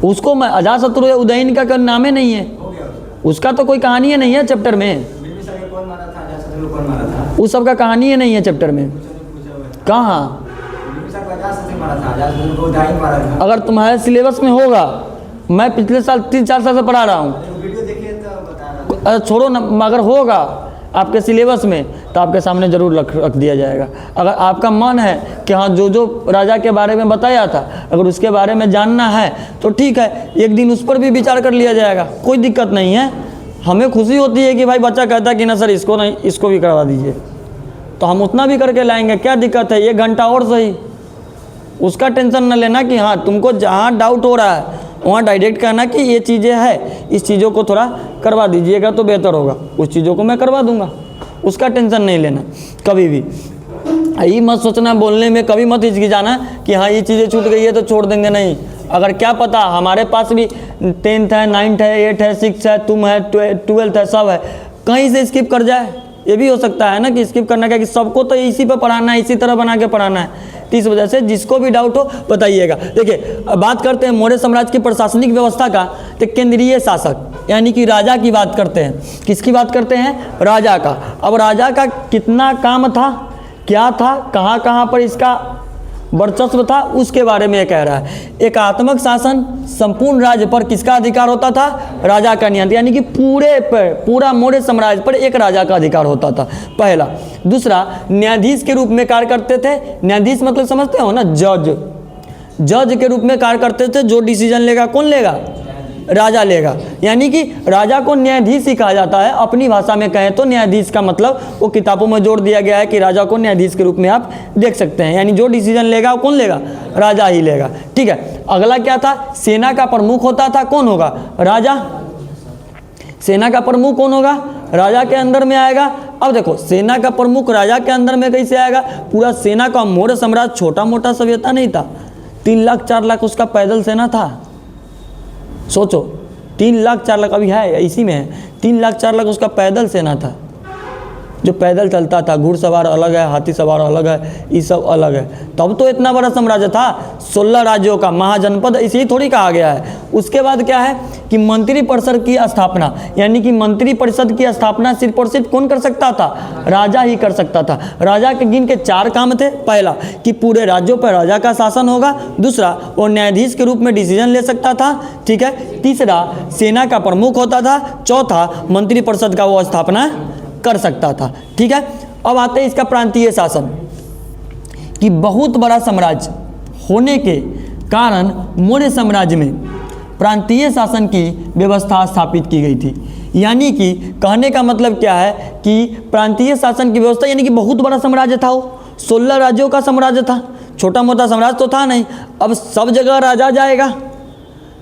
उसको मैं अजातशत्रु या उदयन का नाम ही नहीं है, उसका तो कोई कहानी नहीं है चैप्टर में, उस सब का कहानी नहीं है चैप्टर में। कहाँ? अगर तुम्हारे सिलेबस में होगा, मैं पिछले साल 3-4 साल से पढ़ा रहा हूँ, छोड़ो ना, अगर होगा आपके सिलेबस में तो आपके सामने ज़रूर रख दिया जाएगा। अगर आपका मन है कि हाँ जो जो राजा के बारे में बताया था अगर उसके बारे में जानना है तो ठीक है, एक दिन उस पर भी विचार कर लिया जाएगा, कोई दिक्कत नहीं है। हमें खुशी होती है कि भाई बच्चा कहता है कि ना सर इसको नहीं, इसको भी करवा दीजिए, तो हम उतना भी करके लाएंगे, क्या दिक्कत है, 1 घंटा और सही। उसका टेंशन न लेना कि हाँ तुमको जहाँ डाउट हो रहा है वहाँ डायरेक्ट कहना कि ये चीज़ें है, इस चीज़ों को थोड़ा करवा दीजिएगा तो बेहतर होगा, उस चीज़ों को मैं करवा दूंगा, उसका टेंशन नहीं लेना कभी भी। यही मत सोचना बोलने में, कभी मत हिचकिचाना कि हाँ ये चीज़ें छूट गई है तो छोड़ देंगे, नहीं। अगर क्या पता हमारे पास भी 10th है, 9th है, 8th है, 6th है, तुम है, 12th है, सब है, कहीं से स्किप कर जाए, ये भी हो सकता है ना कि स्किप करना क्या, कि सबको तो इसी पर पढ़ाना है, इसी तरह बना के पढ़ाना है। तो इस वजह से जिसको भी डाउट हो बताइएगा। देखिए बात करते हैं मौर्य साम्राज्य की प्रशासनिक व्यवस्था का, तो केंद्रीय शासक यानी कि राजा की बात करते हैं। किसकी बात करते हैं? राजा का। अब राजा का कितना काम था, क्या था, कहाँ कहाँ पर इसका वर्चस्व था, उसके बारे में ये कह रहा है। एकात्मक शासन, संपूर्ण राज्य पर किसका अधिकार होता था? राजा का नियंत्रण, यानी कि पूरा मौर्य साम्राज्य पर एक राजा का अधिकार होता था, पहला। दूसरा, न्यायाधीश के रूप में कार्य करते थे। न्यायाधीश मतलब समझते हो ना, जज के रूप में कार्य करते थे। जो डिसीजन लेगा कौन लेगा? राजा लेगा। यानी कि राजा को न्यायाधीश ही कहा जाता है, अपनी भाषा में कहें तो न्यायाधीश का मतलब वो किताबों में जोड़ दिया गया है कि राजा को न्यायाधीश के रूप में आप देख सकते हैं। यानी जो डिसीजन लेगा वो कौन लेगा? राजा ही लेगा। ठीक है। अगला क्या था? सेना का प्रमुख होता था, कौन होगा? राजा। सेना का प्रमुख कौन होगा? राजा के अंदर में आएगा। अब देखो सेना का प्रमुख राजा के अंदर में कैसे आएगा? पूरा सेना का, मौर्य साम्राज्य छोटा मोटा सभ्यता नहीं था, 3 लाख 4 लाख उसका पैदल सेना था। सोचो 3 लाख 4 लाख, अभी है इसी में है, 3 लाख 4 लाख उसका पैदल सेना था, जो पैदल चलता था। घुड़सवार अलग है, हाथी सवार अलग है, ये सब अलग है। तब तो इतना बड़ा साम्राज्य था, 16 राज्यों का महाजनपद, इसे ही थोड़ी कहा गया है। उसके बाद क्या है कि मंत्री परिषद की स्थापना, यानी कि मंत्री परिषद की स्थापना सिर्फ और सिर्फ कौन कर सकता था? राजा ही कर सकता था। राजा के गिन के 4 काम थे। पहला कि पूरे राज्यों पर राजा का शासन होगा। दूसरा, वो न्यायाधीश के रूप में डिसीजन ले सकता था। ठीक है। तीसरा, सेना का प्रमुख होता था। चौथा, मंत्री परिषद का वो स्थापना कर सकता था। ठीक है। अब आते हैं इसका प्रांतीय शासन, कि बहुत बड़ा साम्राज्य होने के कारण मौर्य साम्राज्य में प्रांतीय शासन की व्यवस्था स्थापित की गई थी। यानी कि कहने का मतलब क्या है कि प्रांतीय शासन की व्यवस्था, यानी कि बहुत बड़ा साम्राज्य था, वो 16 राज्यों का साम्राज्य था, छोटा मोटा साम्राज्य तो था नहीं। अब सब जगह राजा जाएगा,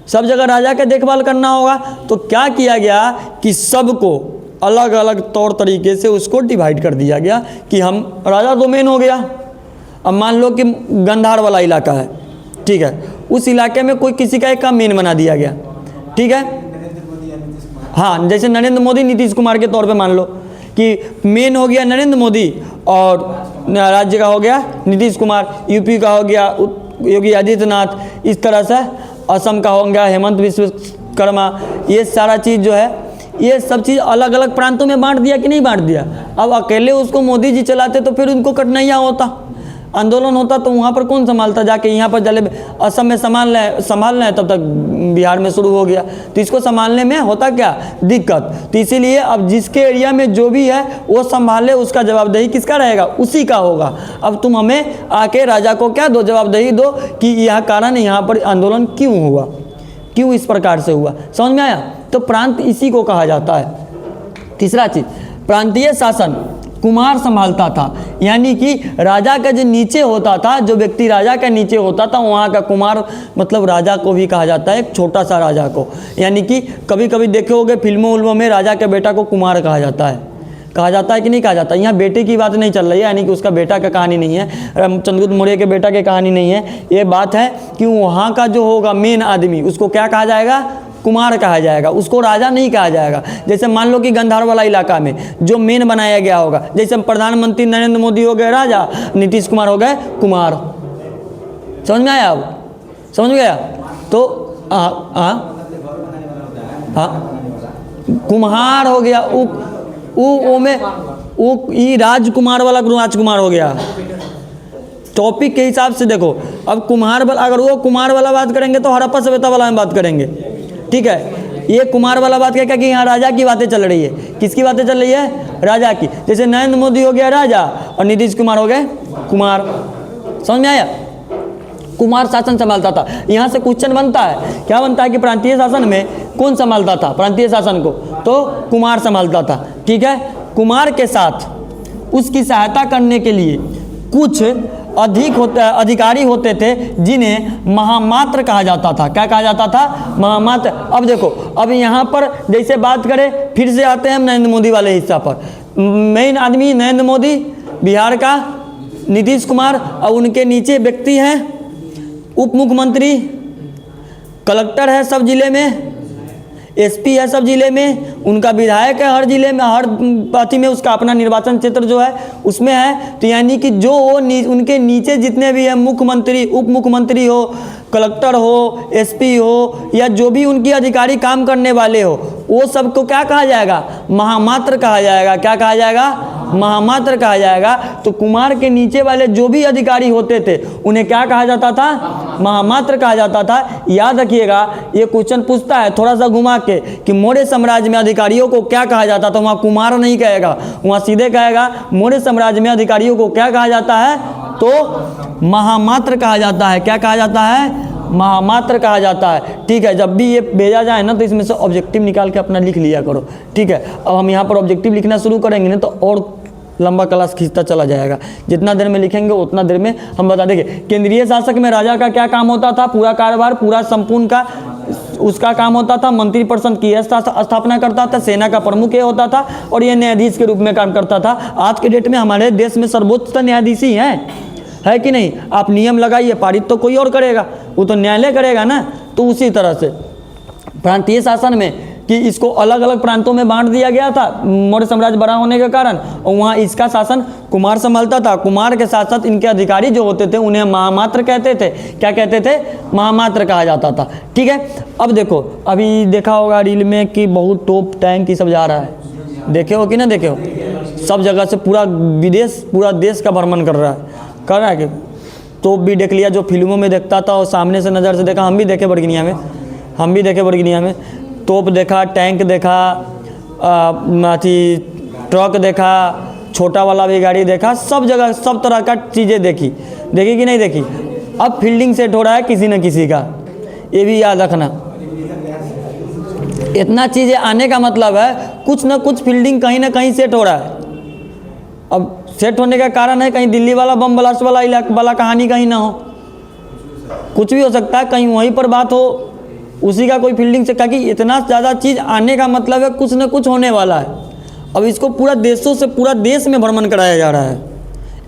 सब जगह राजा के देखभाल करना होगा, तो क्या किया गया कि सबको अलग अलग तौर तरीके से उसको डिवाइड कर दिया गया कि हम राजा तो मेन हो गया। अब मान लो कि गंधार वाला इलाका है, ठीक है, उस इलाके में कोई किसी का एक का मेन बना दिया गया। ठीक है। हाँ, जैसे नरेंद्र मोदी नीतीश कुमार के तौर पे मान लो कि मेन हो गया नरेंद्र मोदी और राज्य का हो गया नीतीश कुमार, यूपी का हो गया योगी आदित्यनाथ, इस तरह से असम का हो गया हेमंत विश्वकर्मा। ये सारा चीज़ जो है, ये सब चीज़ अलग अलग प्रांतों में बांट दिया कि नहीं बांट दिया? अब अकेले उसको मोदी जी चलाते तो फिर उनको कठिनाइयाँ होता, आंदोलन होता, तो वहाँ पर कौन संभालता? जाके यहाँ पर चले असम में संभालना है तब तक बिहार में शुरू हो गया, तो इसको संभालने में होता क्या? दिक्कत। तो इसीलिए अब जिसके एरिया में जो भी है वो संभाले, उसका जवाबदेही किसका रहेगा? उसी का होगा। अब तुम हमें आके राजा को क्या दो? जवाबदेही दो कि यह कारण यहाँ पर आंदोलन क्यों हुआ, क्यों इस प्रकार से हुआ। समझ में आया? तो प्रांत इसी को कहा जाता है। तीसरा चीज, प्रांतीय शासन कुमार संभालता था। यानी कि राजा का जो नीचे होता था, जो व्यक्ति राजा का नीचे होता था, वहाँ का कुमार मतलब राजा को भी कहा जाता है, एक छोटा सा राजा को। यानी कि कभी कभी देखे होंगे फिल्मों उल्मों में राजा के बेटा को कुमार कहा जाता है कि नहीं कहा जाता। यहाँ बेटे की बात नहीं चल रही है, यानी कि उसका बेटा का कहानी नहीं है, चंद्रगुप्त मौर्य के बेटा की कहानी नहीं है। ये बात है कि वहाँ का जो होगा मेन आदमी, उसको क्या कहा जाएगा? कुमार कहा जाएगा, उसको राजा नहीं कहा जाएगा। जैसे मान लो कि गंधार वाला इलाका में जो मेन बनाया गया होगा, जैसे प्रधानमंत्री नरेंद्र मोदी हो गए राजा, नीतीश कुमार हो गए कुमार। समझ में आया? अब समझ गया? तो कुम्हार हो गया, राजकुमार वाला राजकुमार हो गया। टॉपिक के हिसाब से देखो, अब कुम्हार वाला, अगर वो कुमार वाला बात करेंगे तो हड़प्पा सभ्यता वाला में बात करेंगे, ठीक है। ये कुमार वाला बात क्या कि यहाँ राजा की बातें चल रही है। किसकी बातें चल रही है? राजा की। जैसे नरेंद्र मोदी हो गया राजा और नीतीश कुमार हो गए कुमार। समझ में आया? कुमार शासन संभालता था। यहाँ से क्वेश्चन बनता है, क्या बनता है कि प्रांतीय शासन में कौन संभालता था प्रांतीय शासन को? तो कुमार संभालता था, ठीक है। कुमार के साथ उसकी सहायता करने के लिए कुछ अधिकारी होते थे जिन्हें महामात्र कहा जाता था। क्या कहा जाता था? महामात्र। अब देखो, अब यहाँ पर जैसे बात करें, फिर से आते हैं हम नरेंद्र मोदी वाले हिस्सा पर। मेन आदमी नरेंद्र मोदी, बिहार का नीतीश कुमार, और उनके नीचे व्यक्ति हैं उप मुख्यमंत्री, कलेक्टर है सब जिले में, एसपी है सब जिले में, उनका विधायक है हर जिले में, हर पार्टी में उसका अपना निर्वाचन क्षेत्र जो है उसमें है। तो यानी कि जो वो उनके नीचे जितने भी है, मुख्यमंत्री, उप मुख्यमंत्री हो, कलेक्टर हो, एसपी हो, या जो भी उनकी अधिकारी काम करने वाले हो, वो सबको क्या कहा जाएगा? महामात्र कहा जाएगा। क्या कहा जाएगा? महामात्र कहा जाएगा। तो कुमार के नीचे वाले जो भी अधिकारी होते थे उन्हें क्या कहा जाता था? महामात्र कहा जाता था। याद रखिएगा, ये क्वेश्चन पूछता है थोड़ा सा घुमा के कि मौर्य साम्राज्य में अधिकारियों को क्या कहा जाता था। वहाँ कुमार नहीं कहेगा, वहाँ सीधे कहेगा मौर्य साम्राज्य में अधिकारियों को क्या कहा जाता है? तो महामात्र कहा जाता है। क्या कहा जाता है? महामात्र कहा जाता है, ठीक है। जब भी ये भेजा जाए ना तो इसमें से ऑब्जेक्टिव निकाल के अपना लिख लिया करो, ठीक है। अब हम यहाँ पर ऑब्जेक्टिव लिखना शुरू करेंगे ना तो और लंबा क्लास खींचता चला जाएगा। जितना देर में लिखेंगे उतना देर में हम बता देंगे। केंद्रीय शासक में राजा का क्या काम होता था? पूरा कारोबार, पूरा संपूर्ण का उसका काम होता था। मंत्री परिषद की स्थापना करता था, सेना का प्रमुख ये होता था, और ये न्यायाधीश के रूप में काम करता था। आज के डेट में हमारे देश में सर्वोच्च न्यायाधीश ही है कि नहीं? आप नियम लगाइए, पारित तो कोई और करेगा, वो तो न्यायालय करेगा ना। तो उसी तरह से प्रांतीय शासन में कि इसको अलग अलग प्रांतों में बांट दिया गया था मौर्य साम्राज्य बड़ा होने के कारण, और वहाँ इसका शासन कुमार संभालता था। कुमार के साथ साथ इनके अधिकारी जो होते थे उन्हें महामात्र कहते थे। क्या कहते थे? महामात्र कहा जाता था, ठीक है। अब देखो, अभी देखा होगा रील में कि बहुत तोप टैंक ये सब जा रहा है, देखे हो कि ना देखे हो? सब जगह से पूरा विदेश, पूरा देश का भ्रमण कर रहा है कि तोप भी देख लिया, जो फिल्मों में देखता था और सामने से नज़र से देखा। हम भी देखे बरगिनिया में तोप देखा, टैंक देखा, ट्रक देखा, छोटा वाला भी गाड़ी देखा, सब जगह सब तरह का चीज़ें देखी कि नहीं देखी। अब फील्डिंग सेट हो रहा है किसी न किसी का, ये भी याद रखना। इतना चीज़ें आने का मतलब है कुछ न कुछ फील्डिंग कहीं ना कहीं सेट हो रहा है। अब सेट होने का कारण है कहीं दिल्ली वाला बम ब्लास्ट वाला कहानी कहीं ना हो, कुछ भी हो सकता है, कहीं वहीं पर बात हो, उसी का कोई फील्डिंग से। क्योंकि इतना ज़्यादा चीज़ आने का मतलब है कुछ न कुछ होने वाला है। अब इसको पूरा देशों से पूरा देश में भ्रमण कराया जा रहा है,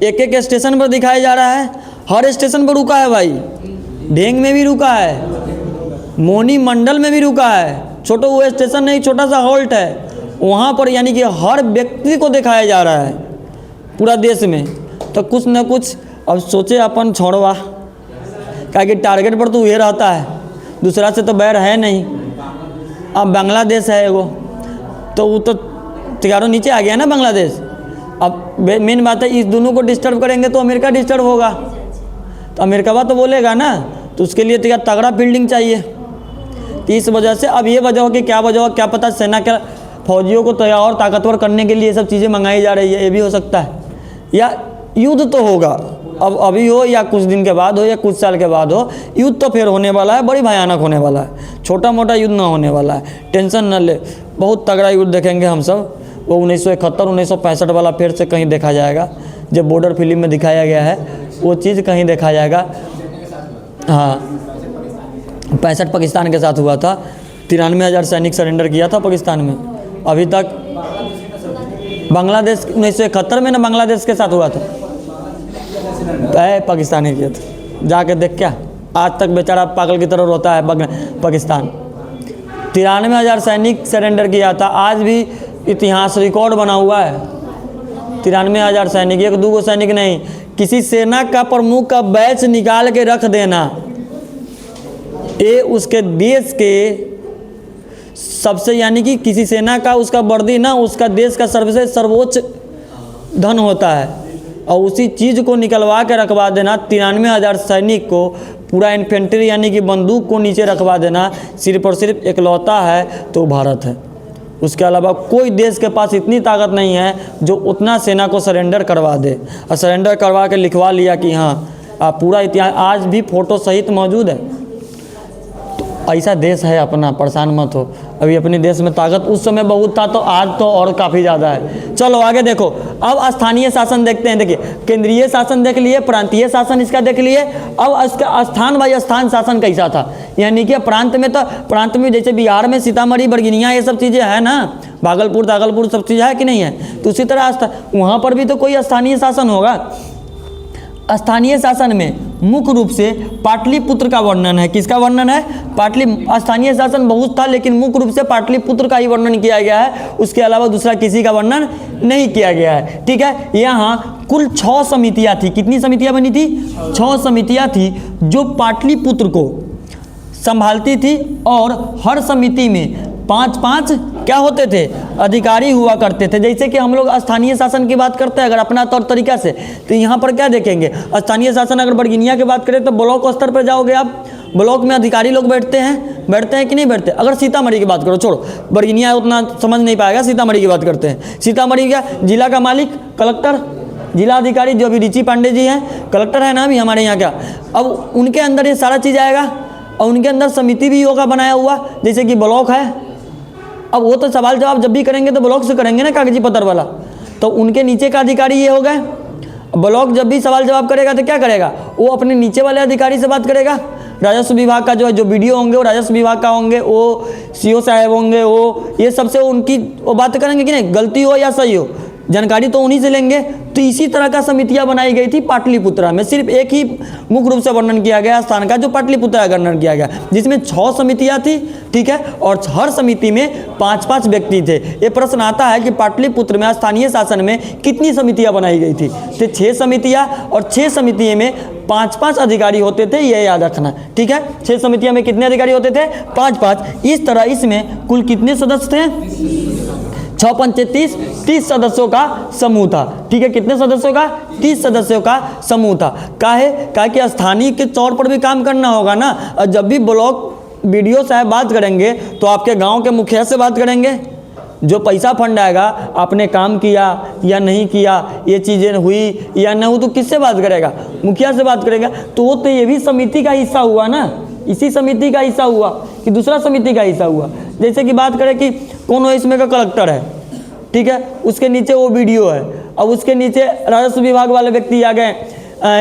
एक एक स्टेशन पर दिखाया जा रहा है। हर स्टेशन पर रुका है भाई, ढेंग में भी रुका है, मोनी मंडल में भी रुका है। छोटा वो स्टेशन नहीं, छोटा सा हॉल्ट है वहाँ पर, यानी कि हर व्यक्ति को दिखाया जा रहा है पूरा देश में। तो कुछ न कुछ अब सोचे अपन छोड़वा, क्या कि टारगेट पर तो ये रहता है, दूसरा से तो बैर है नहीं। अब बांग्लादेश है एगो, तो वो तो तिगारों नीचे आ गया ना बांग्लादेश। अब मेन बात है, इस दोनों को डिस्टर्ब करेंगे तो अमेरिका डिस्टर्ब होगा, तो अमेरिका तो बोलेगा ना, तो उसके लिए तो तगड़ा फील्डिंग चाहिए। तो इस वजह से अब ये वजह हो कि क्या वजह हो क्या पता, सेना के फौजियों को तो और ताकतवर करने के लिए सब चीज़ें मंगाई जा रही है, ये भी हो सकता है। या युद्ध तो होगा, अब अभी हो या कुछ दिन के बाद हो या कुछ साल के बाद हो, युद्ध तो फिर होने वाला है, बड़ी भयानक होने वाला है। छोटा मोटा युद्ध ना होने वाला है, टेंशन न ले, बहुत तगड़ा युद्ध देखेंगे हम सब, वो 1971 1965 वाला फिर से कहीं देखा जाएगा, जब बॉर्डर फिल्म में दिखाया गया है वो चीज़ कहीं देखा जाएगा। हाँ, 65 पाकिस्तान के साथ हुआ था, 93,000 सैनिक सरेंडर किया था पाकिस्तान में। अभी तक बांग्लादेश 1971 में ना बांग्लादेश के साथ हुआ था, पाकिस्तान किया था, जाके देख क्या, आज तक बेचारा पागल की तरह रोता है पाकिस्तान। 93,000 सैनिक सरेंडर किया था, आज भी इतिहास रिकॉर्ड बना हुआ है। 93,000 सैनिक, एक दो सैनिक नहीं, किसी सेना का प्रमुख का बैच निकाल के रख देना, ये उसके देश के सबसे, यानी कि किसी सेना का उसका वर्दी ना उसका देश का सबसे सर्वोच्च धन होता है, और उसी चीज़ को निकलवा के रखवा देना। 93,000 सैनिक को पूरा इन्फेंट्री यानी कि बंदूक को नीचे रखवा देना, सिर्फ और सिर्फ इकलौता है तो भारत है। उसके अलावा कोई देश के पास इतनी ताकत नहीं है जो उतना सेना को सरेंडर करवा दे, और सरेंडर करवा के लिखवा लिया कि हाँ आप पूरा इतिहास आज भी फ़ोटो सहित मौजूद है। तो ऐसा देश है अपना, परेशान मत हो। अभी अपने देश में ताकत उस समय बहुत था, तो आज तो और काफ़ी ज़्यादा है। चलो आगे देखो, अब स्थानीय शासन देखते हैं। देखिए, केंद्रीय शासन देख लिए, प्रांतीय शासन इसका देख लिए, अब इसका स्थान बाई स्थान शासन कैसा था, यानी कि प्रांत में, तो प्रांत में जैसे बिहार में सीतामढ़ी बरगिनिया ये सब चीज़ें है ना, भागलपुर दागलपुर सब चीज़ है कि नहीं है, तो उसी तरह वहाँ पर भी तो कोई स्थानीय शासन होगा। स्थानीय शासन में मुख्य रूप से पाटलिपुत्र का वर्णन है। किसका वर्णन है? स्थानीय शासन बहुत था, लेकिन मुख्य रूप से पाटलिपुत्र का ही वर्णन किया गया है, उसके अलावा दूसरा किसी का वर्णन नहीं किया गया है। ठीक है, यहाँ कुल 6 समितियाँ थी। कितनी समितियाँ बनी थी? 6 समितियाँ थी जो पाटलिपुत्र को संभालती थी, और हर समिति में 5-5 क्या होते थे? अधिकारी हुआ करते थे। जैसे कि हम लोग स्थानीय शासन की बात करते हैं अगर अपना तौर तरीका से, तो यहाँ पर क्या देखेंगे? स्थानीय शासन अगर बरगिनिया की बात करें तो ब्लॉक स्तर पर जाओगे आप, ब्लॉक में अधिकारी लोग बैठते हैं कि नहीं बैठते? अगर सीतामढ़ी की बात करो, छोड़ो बरगिनिया उतना समझ नहीं पाएगा, सीतामढ़ी की बात करते हैं। सीतामढ़ी का जिला का मालिक कलेक्टर, जिला अधिकारी जो अभी रिची पांडे जी हैं, कलेक्टर है ना अभी हमारे यहाँ का, अब उनके अंदर ये सारा चीज़ आएगा, और उनके अंदर समिति भी होगा बनाया हुआ, जैसे कि ब्लॉक है। अब वो तो सवाल जवाब जब भी करेंगे तो ब्लॉक से करेंगे ना, कागजी पत्र वाला, तो उनके नीचे का अधिकारी ये हो गए। ब्लॉक जब भी सवाल जवाब करेगा तो क्या करेगा? वो अपने नीचे वाले अधिकारी से बात करेगा। राजस्व विभाग का जो वीडियो होंगे वो राजस्व विभाग का होंगे, वो सीओ साहब होंगे, वो ये सबसे उनकी वो बात करेंगे कि नहीं, गलती हो या सही हो, जानकारी तो उन्हीं से लेंगे। तो इसी तरह का समितियां बनाई गई थी पाटलिपुत्रा में। सिर्फ एक ही मुख्य रूप से वर्णन किया गया स्थान का, जो पाटलिपुत्रा का वर्णन किया गया, जिसमें 6 समितियां थी। ठीक है, और हर समिति में 5-5 व्यक्ति थे। ये प्रश्न आता है कि पाटलिपुत्र में स्थानीय शासन में कितनी समितियां बनाई गई थी? तो 6 समितियां, और 6 समितियों में 5-5 अधिकारी होते थे, ये याद रखना। ठीक है, 6 समितियों में कितने अधिकारी होते थे? 5-5। इस तरह इसमें कुल कितने सदस्य थे? 6-5-30, 30 सदस्यों का समूह था। ठीक है, कितने सदस्यों का? 30 सदस्यों का समूह था। काहे कि स्थानीय के तौर पर भी काम करना होगा ना, और जब भी ब्लॉक बीडीओ साहब बात करेंगे तो आपके गांव के मुखिया से बात करेंगे। जो पैसा फंड आएगा, आपने काम किया या नहीं किया, ये चीज़ें हुई या नहीं हुई, तो किससे बात करेगा? मुखिया से बात करेगा। तो वो तो ये भी समिति का हिस्सा हुआ ना, इसी समिति का हिस्सा हुआ कि दूसरा समिति का हिस्सा हुआ। जैसे कि बात करें कि कौन हो इसमें का कलेक्टर है, ठीक है, उसके नीचे वो वीडियो है, अब उसके नीचे राजस्व विभाग वाले व्यक्ति आ गए,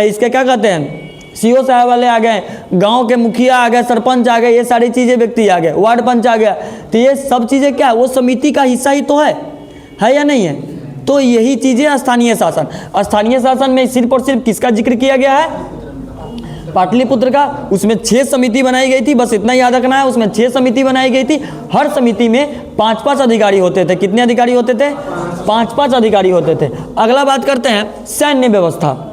इसके क्या कहते हैं, सीओ साहब वाले आ गए, गांव के मुखिया आ गए, सरपंच आ गए, ये सारी चीज़ें व्यक्ति आ गए, वार्ड पंच आ गया। तो ये सब चीज़ें क्या है? वो समिति का हिस्सा ही तो है या नहीं है? तो यही चीज़ें स्थानीय शासन। स्थानीय शासन में सिर्फ और सिर्फ किसका जिक्र किया गया है? पाटलिपुत्र का। उसमें 6 समिति बनाई गई थी, बस इतना याद रखना है। उसमें 6 समिति बनाई गई थी, हर समिति में 5-5 अधिकारी होते थे। कितने अधिकारी होते थे? 5-5 अधिकारी होते थे। अगला बात करते हैं सैन्य व्यवस्था।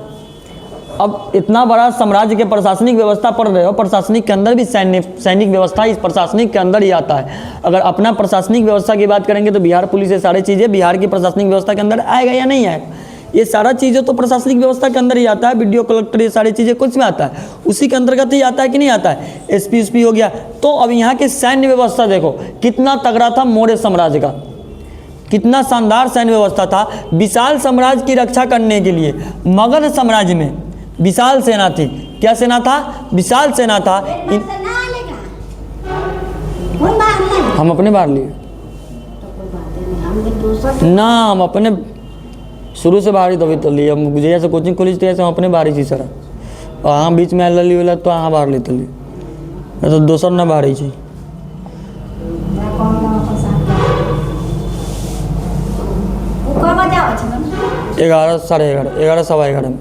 अब इतना बड़ा साम्राज्य के प्रशासनिक व्यवस्था पढ़ रहे हो, प्रशासनिक के अंदर भी सैनिक व्यवस्था इस प्रशासनिक के अंदर ही आता है। अगर अपना प्रशासनिक व्यवस्था की बात करेंगे तो बिहार पुलिस, ये सारी चीज़ें बिहार की प्रशासनिक व्यवस्था के अंदर आएगा या नहीं आएगा? ये सारा चीज़ें तो प्रशासनिक व्यवस्था के अंदर ही आता है। वीडियो कलेक्टर, ये सारी चीज़ें कुछ में आता है, उसी के अंतर्गत ही आता है कि नहीं आता है? एसपी हो गया। तो अब यहाँ के सैन्य व्यवस्था देखो कितना तगड़ा था मौर्य साम्राज्य का, कितना शानदार सैन्य व्यवस्था था। विशाल साम्राज्य की रक्षा करने के लिए मगध साम्राज्य में विशाल सेना थी। क्या सेना था? विशाल सेना था। हम अपने बाहर लिए ना हम अपने शुरू से बाहरी तो तो लिए हम जैसे कोचिंग खोली तो हम अपने बाहरी छी सर अहाँ बीच में लली वाला तो अहाँ बाहर लेते ली तो दोसर ना बाहरी छी। ग्यारह 11:30 11:15 में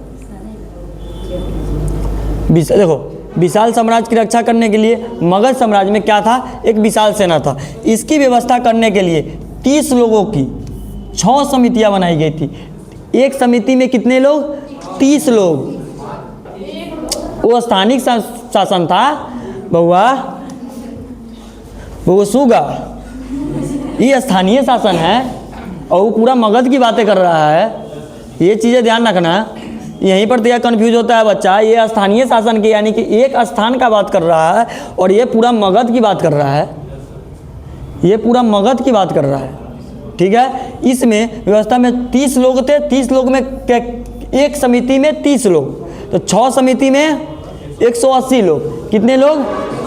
देखो विशाल साम्राज्य की रक्षा करने के लिए मगध साम्राज्य में क्या था, एक विशाल सेना था। इसकी व्यवस्था करने के लिए 30 लोगों की 6 समितियां बनाई गई थी। एक समिति में कितने लोग, 30 लोग। वो स्थानिक शासन था बउआ वो सुगा, ये स्थानीय शासन है और वो पूरा मगध की बातें कर रहा है। ये चीज़ें ध्यान रखना, यहीं पर तो यह कन्फ्यूज होता है बच्चा। ये स्थानीय शासन की यानी कि एक स्थान का बात कर रहा है और ये पूरा मगध की बात कर रहा है, ये पूरा मगध की बात कर रहा है। ठीक है, इसमें व्यवस्था में 30 लोग थे। 30 लोग में एक समिति में 30 लोग, तो 6 समिति में 180 लोग। कितने लोग,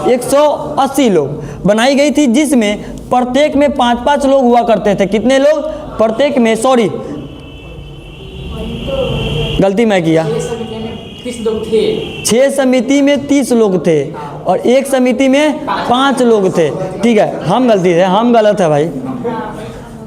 180 लोग बनाई गई थी, जिसमें प्रत्येक में 5-5 लोग हुआ करते थे। कितने लोग, प्रत्येक में, सॉरी गलती मैं किया, 30 लोग थे। 6 समिति में 30 लोग थे और एक समिति में 5 लोग थे। ठीक है, हम गलती थे, हम गलत है भाई,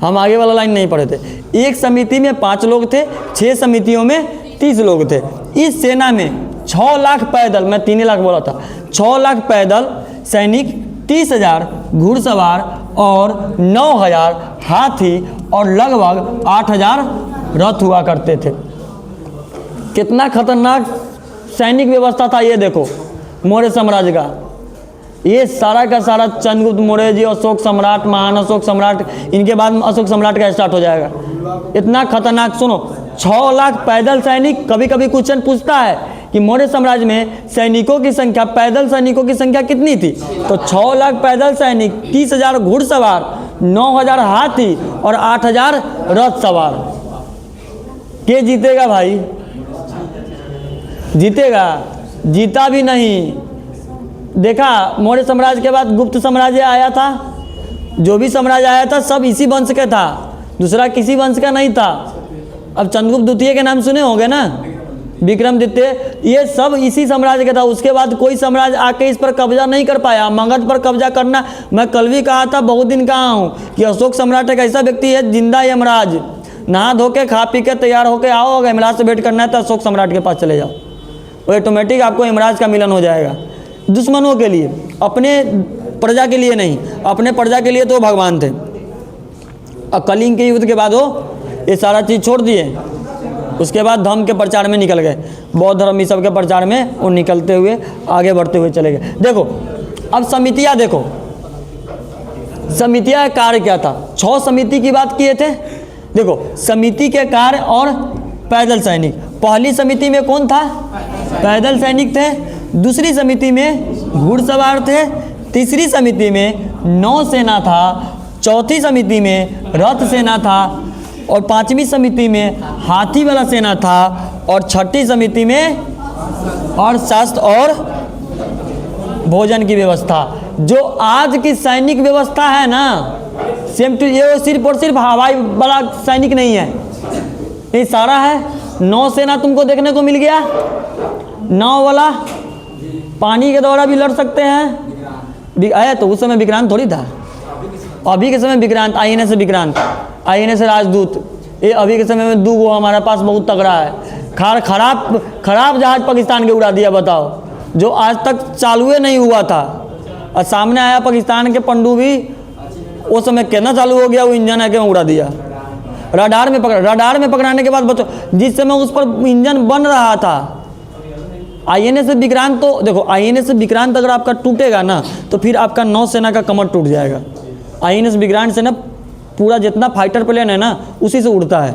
हम आगे वाला लाइन नहीं पढ़े थे। एक समिति में 5 लोग थे, 6 समितियों में 30 लोग थे। इस सेना में 6 लाख पैदल, मैं 3 लाख बोला था, 6 लाख पैदल सैनिक, 30,000 घुड़सवार और 9,000 हाथी और लगभग 8,000 रथ हुआ करते थे। कितना खतरनाक सैनिक व्यवस्था था ये देखो मौर्य साम्राज्य का। ये सारा का सारा चंद्रगुप्त मौर्य जी, अशोक सम्राट, महान अशोक सम्राट, इनके बाद अशोक सम्राट का स्टार्ट हो जाएगा। इतना खतरनाक, सुनो 6 लाख पैदल सैनिक। कभी कभी क्वेश्चन पूछता है कि मौर्य साम्राज्य में सैनिकों की संख्या, पैदल सैनिकों की संख्या कितनी थी, तो 6 लाख पैदल सैनिक, 30,000 घुड़सवार, 9,000 हाथी और 8,000 रथ सवार। के जीतेगा भाई, जीतेगा, जीता भी नहीं। देखा मौर्य साम्राज्य के बाद गुप्त साम्राज्य आया था, जो भी साम्राज्य आया था सब इसी वंश का था, दूसरा किसी वंश का नहीं था। अब चंद्रगुप्त द्वितीय के नाम सुने होंगे ना, विक्रमादित्य, ये सब इसी साम्राज्य का था। उसके बाद कोई साम्राज्य आके इस पर कब्जा नहीं कर पाया। मगध पर कब्जा करना, मैं कल भी कहा था, बहुत दिन कहा हूँ कि अशोक सम्राट एक ऐसा व्यक्ति है जिंदा यमराज, नहा धो के खा पी के तैयार होके आओ, अगर यमराज से भेंट करना है तो अशोक सम्राट के पास चले जाओ, वो ऑटोमेटिक आपको यमराज का मिलन हो जाएगा। दुश्मनों के लिए, अपने प्रजा के लिए नहीं, अपने प्रजा के लिए तो भगवान थे। और कलिंग के युद्ध के बाद वो ये सारा चीज़ छोड़ दिए, उसके बाद धर्म के प्रचार में निकल गए, बौद्ध धर्म इस सब के प्रचार में वो निकलते हुए आगे बढ़ते हुए चले गए। देखो अब समितियाँ, देखो समितियाँ का कार्य क्या था। 6 समिति की बात किए थे। देखो समिति के कार्य और पैदल सैनिक, पहली समिति में कौन था, पैदल सैनिक थे। दूसरी समिति में घुड़सवार थे। तीसरी समिति में नौसेना था। चौथी समिति में रथ सेना था और 5वीं समिति में हाथी वाला सेना था और 6ठी समिति में और शस्त्र और भोजन की व्यवस्था। जो आज की सैनिक व्यवस्था है ना, सेम टू ये सिर्फ और सिर्फ हवाई वाला सैनिक नहीं है, ये सारा है। नौसेना तुमको देखने को मिल गया, नाव वाला, पानी के द्वारा भी लड़ सकते हैं। आया तो उस समय विक्रांत थोड़ी था, अभी के समय विक्रांत, INS विक्रांत, INS राजदूत, ये अभी के समय में 2 गो हमारे पास बहुत तगड़ा है। खराब जहाज पाकिस्तान के उड़ा दिया, बताओ, जो आज तक चालू नहीं हुआ था। और सामने आया पाकिस्तान के पनडुब्बी, वो समय कहना चालू हो गया, वो इंजन है कि उड़ा दिया। रडार में पकड़ाने के बाद बच्चों, जिस समय उस पर इंजन बन रहा था, INS विक्रांत, तो देखो INS विक्रांत अगर आपका टूटेगा ना तो फिर आपका नौसेना का कमर टूट जाएगा। INS विक्रांत से ना पूरा जितना फाइटर प्लेन है ना उसी से उड़ता है,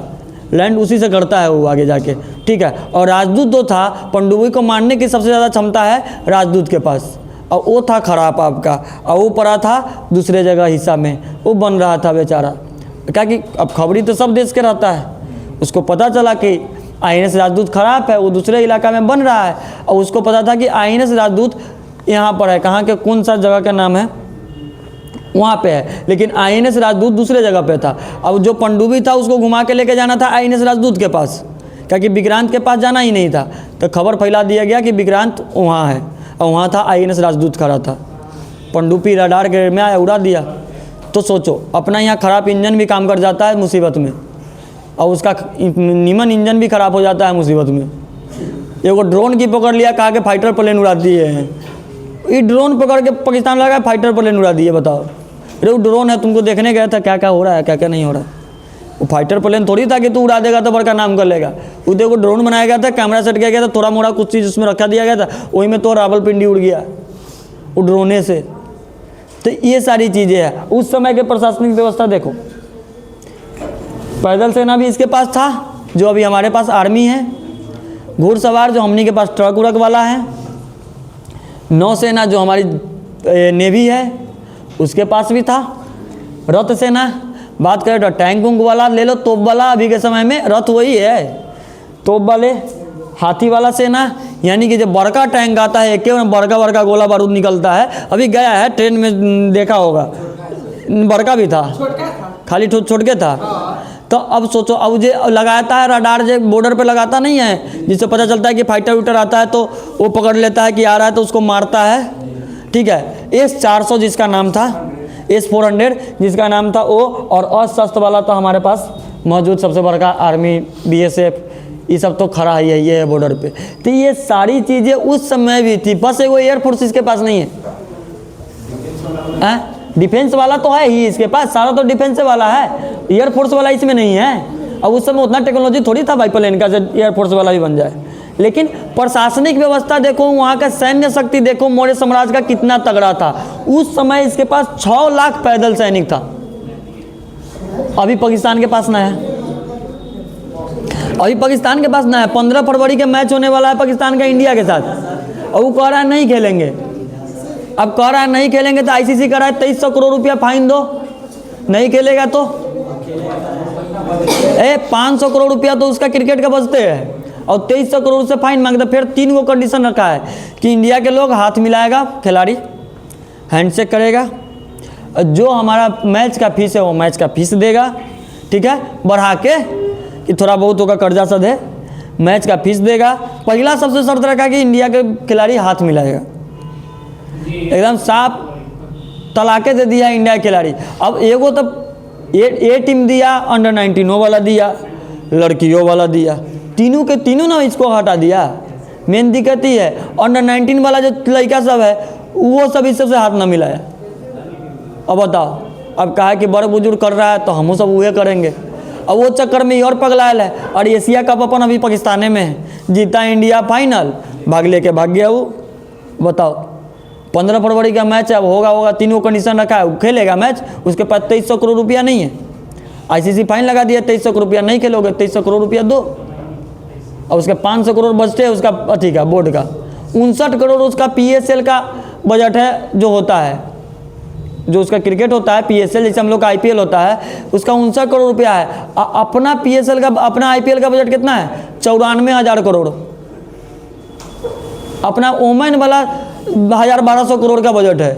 लैंड उसी से करता है वो आगे जाके। ठीक है, और राजदूत जो था, पनडुब्बी को मारने की सबसे ज़्यादा क्षमता है राजदूत के पास, और वो था खराब आपका, और वो पड़ा था दूसरे जगह हिस्सा में, वो बन रहा था बेचारा। क्या कि अब खबरी तो सब देश के रहता है, उसको पता चला कि INS राजदूत खराब है, वो दूसरे इलाका में बन रहा है, और उसको पता था कि INS राजदूत यहाँ पर है, कहाँ के, कौन सा जगह का नाम है, वहाँ पे है, लेकिन आईएनएस राजदूत दूसरे जगह पे था। अब जो पनडुब्बी था उसको घुमा के लेके जाना था आईएनएस राजदूत के पास, क्योंकि विक्रांत के पास जाना ही नहीं था। तो खबर फैला दिया गया कि विक्रांत वहाँ है, और वहाँ था आईएनएस राजदूत खड़ा था। पनडुब्बी रडार के में आया, उड़ा दिया। तो सोचो, अपना यहाँ खराब इंजन भी काम कर जाता है मुसीबत में, और उसका नीमन इंजन भी खराब हो जाता है मुसीबत में। एगो ड्रोन की पकड़ लिया, कहा कि फाइटर प्लेन उड़ा दिए हैं। ये ड्रोन पकड़ के पाकिस्तान लगा फाइटर प्लेन उड़ा दिए। बताओ, अरे वो ड्रोन है, तुमको देखने गया था क्या क्या हो रहा है, क्या क्या नहीं हो रहा है। वो फाइटर प्लेन थोड़ी था कि तू उड़ा देगा तो बड़का नाम कर लेगा। वो देखो ड्रोन बनाया गया था, कैमरा सेट किया गया था, थोड़ा मोड़ा कुछ चीज़ उसमें रखा दिया गया था, वही में तो रावलपिंडी उड़ गया वो ड्रोने से। तो ये सारी चीज़ें हैं। उस समय के प्रशासनिक व्यवस्था देखो, पैदल सेना भी इसके पास था जो अभी हमारे पास आर्मी है, घुड़सवार जो हमनी के पास ट्रक उड़क वाला है, नौसेना जो हमारी नेवी है उसके पास भी था, रथ सेना बात करें तो टैंक उंक वाला ले लो, तोप वाला अभी के समय में रथ वही है, तोप वाले, हाथी वाला सेना, यानी कि जब बड़का टैंक आता है एक बड़का बड़का गोला बारूद निकलता है। अभी गया है ट्रेन में देखा होगा, बड़का भी था, खाली छोट के था। तो अब सोचो, अब जो लगाता है रडार जो बॉर्डर पे लगाता नहीं है, जिससे पता चलता है कि फाइटर वाइटर आता है तो वो पकड़ लेता है कि आ रहा है तो उसको मारता है। ठीक है, S-400 जिसका नाम था, S-400 जिसका नाम था वो, और अस्त्र वाला तो हमारे पास मौजूद सबसे बड़का आर्मी BSF, ये सब तो खड़ा ही है, ये है बॉर्डर पे। तो ये सारी चीज़ें उस समय भी थी, बस एगो एयरफोर्स इसके पास नहीं है। डिफेंस वाला तो है ही इसके पास, सारा तो डिफेंस वाला है, एयरफोर्स वाला इसमें नहीं है। अब उस समय उतना टेक्नोलॉजी थोड़ी था भाई प्लेन का जो एयरफोर्स वाला भी बन जाए। लेकिन प्रशासनिक व्यवस्था देखो, वहाँ का सैन्य शक्ति देखो, मौर्य साम्राज्य का कितना तगड़ा था। उस समय इसके पास 6 लाख पैदल सैनिक था। अभी पाकिस्तान के पास ना है, अभी पाकिस्तान के पास ना है। 15 फरवरी के मैच होने वाला है पाकिस्तान का इंडिया के साथ, और वो कह रहा है नहीं खेलेंगे। अब कह रहा है नहीं खेलेंगे तो ICC कह रहा है 2300 करोड़ रुपया फाइन दो, नहीं खेलेगा तो 500 करोड़ रुपया तो उसका क्रिकेट का बचते हैं, और 2300 करोड़ से फाइन मांगता। फिर 3 गो कंडीशन रखा है कि इंडिया के लोग हाथ मिलाएगा, खिलाड़ी हैंडशेक करेगा, जो हमारा मैच का फीस है वो मैच का फीस देगा, ठीक है, बढ़ा के कि थोड़ा बहुत होगा कर्जा सद है, मैच का फीस देगा। पहला सबसे शर्त रखा कि इंडिया के खिलाड़ी हाथ मिलाएगा, एकदम साफ तलाके दे दिया इंडिया के खिलाड़ी। अब एगो तो ए टीम दिया, अंडर 19 वाला दिया, लड़कियों वाला दिया, तीनों के तीनों ना इसको हटा दिया। मेन दिक्कत ही है अंडर 19 वाला जो लड़का सब है वो सब इस सबसे हाथ ना मिलाया। अब बताओ, अब कहा कि बड़े बुजुर्ग कर रहा है तो हम सब वह करेंगे। अब वो चक्कर में और पगलायल है। और एशिया कप अपन अभी पाकिस्तान में है, जीता इंडिया फाइनल, भाग लेके भाग गया वो। बताओ 15 फरवरी का मैच है, अब होगा 3 कंडीशन रखा है, वो खेलेगा मैच, उसके पास 2300 करोड़ रुपया नहीं है। ICC फाइन लगा दिया, 2300 करोड़ रुपया नहीं खेलोगे 2300 करोड़ रुपया दो। और उसके 500 करोड़ बचते हैं उसका अथी का बोर्ड का, 59 करोड़ उसका PSL का बजट है जो होता है, जो उसका क्रिकेट होता है PSL, जैसे हम लोग का IPL होता है, उसका 59 करोड़ रुपया है। अपना PSL का, अपना IPL का बजट कितना है? 94,000 करोड़। अपना ओमेन वाला 1,200 करोड़ का बजट है।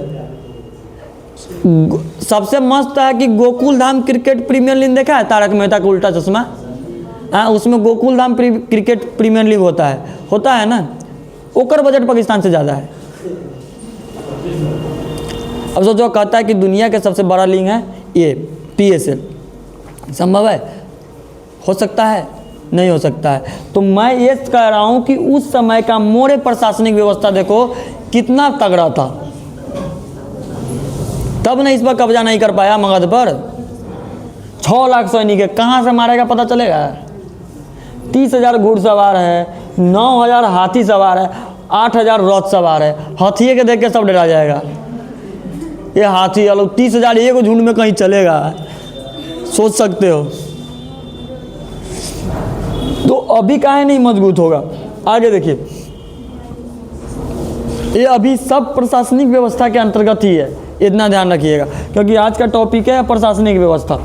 सबसे मस्त है कि Gokul Dham cricket premier league देखा है, तारक मेहता का उल्टा चश्मा? हाँ, उसमें Gokul Dham cricket premier league होता है ना, ओकर बजट पाकिस्तान से ज़्यादा है। अब सोचो, कहता है कि दुनिया के सबसे बड़ा लीग है ये PSL, संभव है? हो सकता है? नहीं हो सकता है। तो मैं ये कह रहा हूँ कि उस समय का मौर्य प्रशासनिक व्यवस्था देखो कितना तगड़ा था, तब न इस पर कब्जा नहीं कर पाया मगध पर। 6 लाख सैनिक है, कहाँ से मारेगा पता चलेगा? 30,000 घुड़सवार है, 9,000 हाथी सवार है, 8,000 रथ सवार है। हाथिये के देख के सब डरा जाएगा। ये हाथी अलग 30,000 एक झुंड में कहीं चलेगा, सोच सकते हो। तो अभी काहे नहीं मजबूत होगा? आगे देखिए, ये अभी सब प्रशासनिक व्यवस्था के अंतर्गत ही है, इतना ध्यान रखिएगा, क्योंकि आज का टॉपिक है प्रशासनिक व्यवस्था।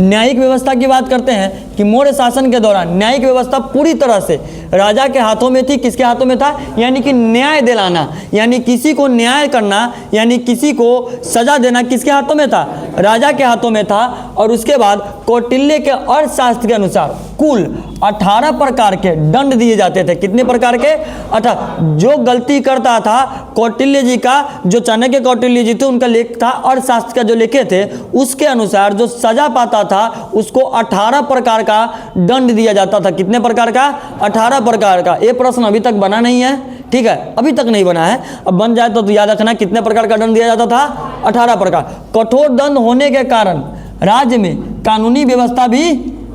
न्यायिक व्यवस्था की बात करते हैं कि मौर्य शासन के दौरान न्यायिक व्यवस्था पूरी तरह से राजा के हाथों में थी। किसके हाथों में था? यानी कि न्याय दिलाना, यानी किसी को न्याय करना, यानी किसी को सजा देना किसके हाथों में था? राजा के हाथों में था। और उसके बाद कौटिल्य के अर्थशास्त्र के अनुसार कुल 18 प्रकार के दंड दिए जाते थे। कितने प्रकार के? 18। जो गलती करता था, कौटिल्य जी का, जो चाणक्य कौटिल्य जी थे उनका लेख था, अर्थशास्त्र का जो लिखे थे उसके अनुसार जो सजा पाता था उसको 18 प्रकार का दंड दिया जाता था। कितने प्रकार का? 18 प्रकार का। ये प्रश्न अभी तक बना नहीं है, ठीक है, अभी तक नहीं बना है, अब बन जाए तो याद रखना कितने प्रकार का दंड दिया जाता था? 18 प्रकार। कठोर दंड होने के कारण राज्य में कानूनी व्यवस्था भी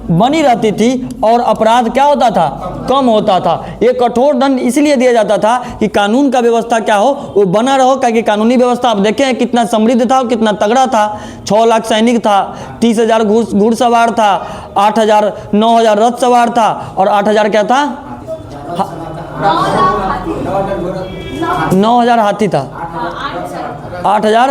बनी रहती थी और अपराध क्या होता था? कम होता था। ये कठोर दंड इसलिए दिया जाता था कि कानून का व्यवस्था क्या हो, वो बना रहो। क्योंकि कानूनी व्यवस्था आप देखें कितना समृद्ध था और कितना तगड़ा था। 6 लाख सैनिक था, 30,000 घुड़सवार था, 8,000 9,000 रथ सवार था और 8,000 क्या था? 9,000 हाथी था, 8,000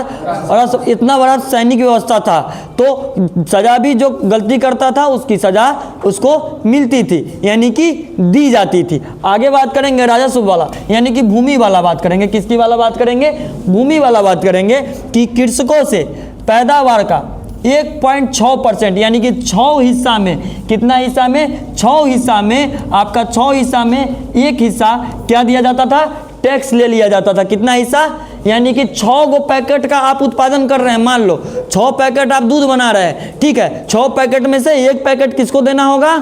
और इतना बड़ा सैनिक व्यवस्था था। तो सजा भी जो गलती करता था उसकी सजा उसको मिलती थी, यानी कि दी जाती थी। आगे बात करेंगे राजस्व वाला, यानी कि भूमि वाला बात करेंगे। किसकी वाला बात करेंगे? भूमि वाला बात करेंगे कि कृषकों से पैदावार का 1.6% यानी कि 6 हिस्सा में, कितना हिस्सा में? 6 हिस्सा में, आपका 6 हिस्सा में एक हिस्सा क्या दिया जाता था? टैक्स ले लिया जाता था। कितना हिस्सा? यानी कि 6 गो पैकेट का आप उत्पादन कर रहे हैं, मान लो 6 पैकेट आप दूध बना रहे हैं, ठीक है, 6 पैकेट में से 1 पैकेट किसको देना होगा?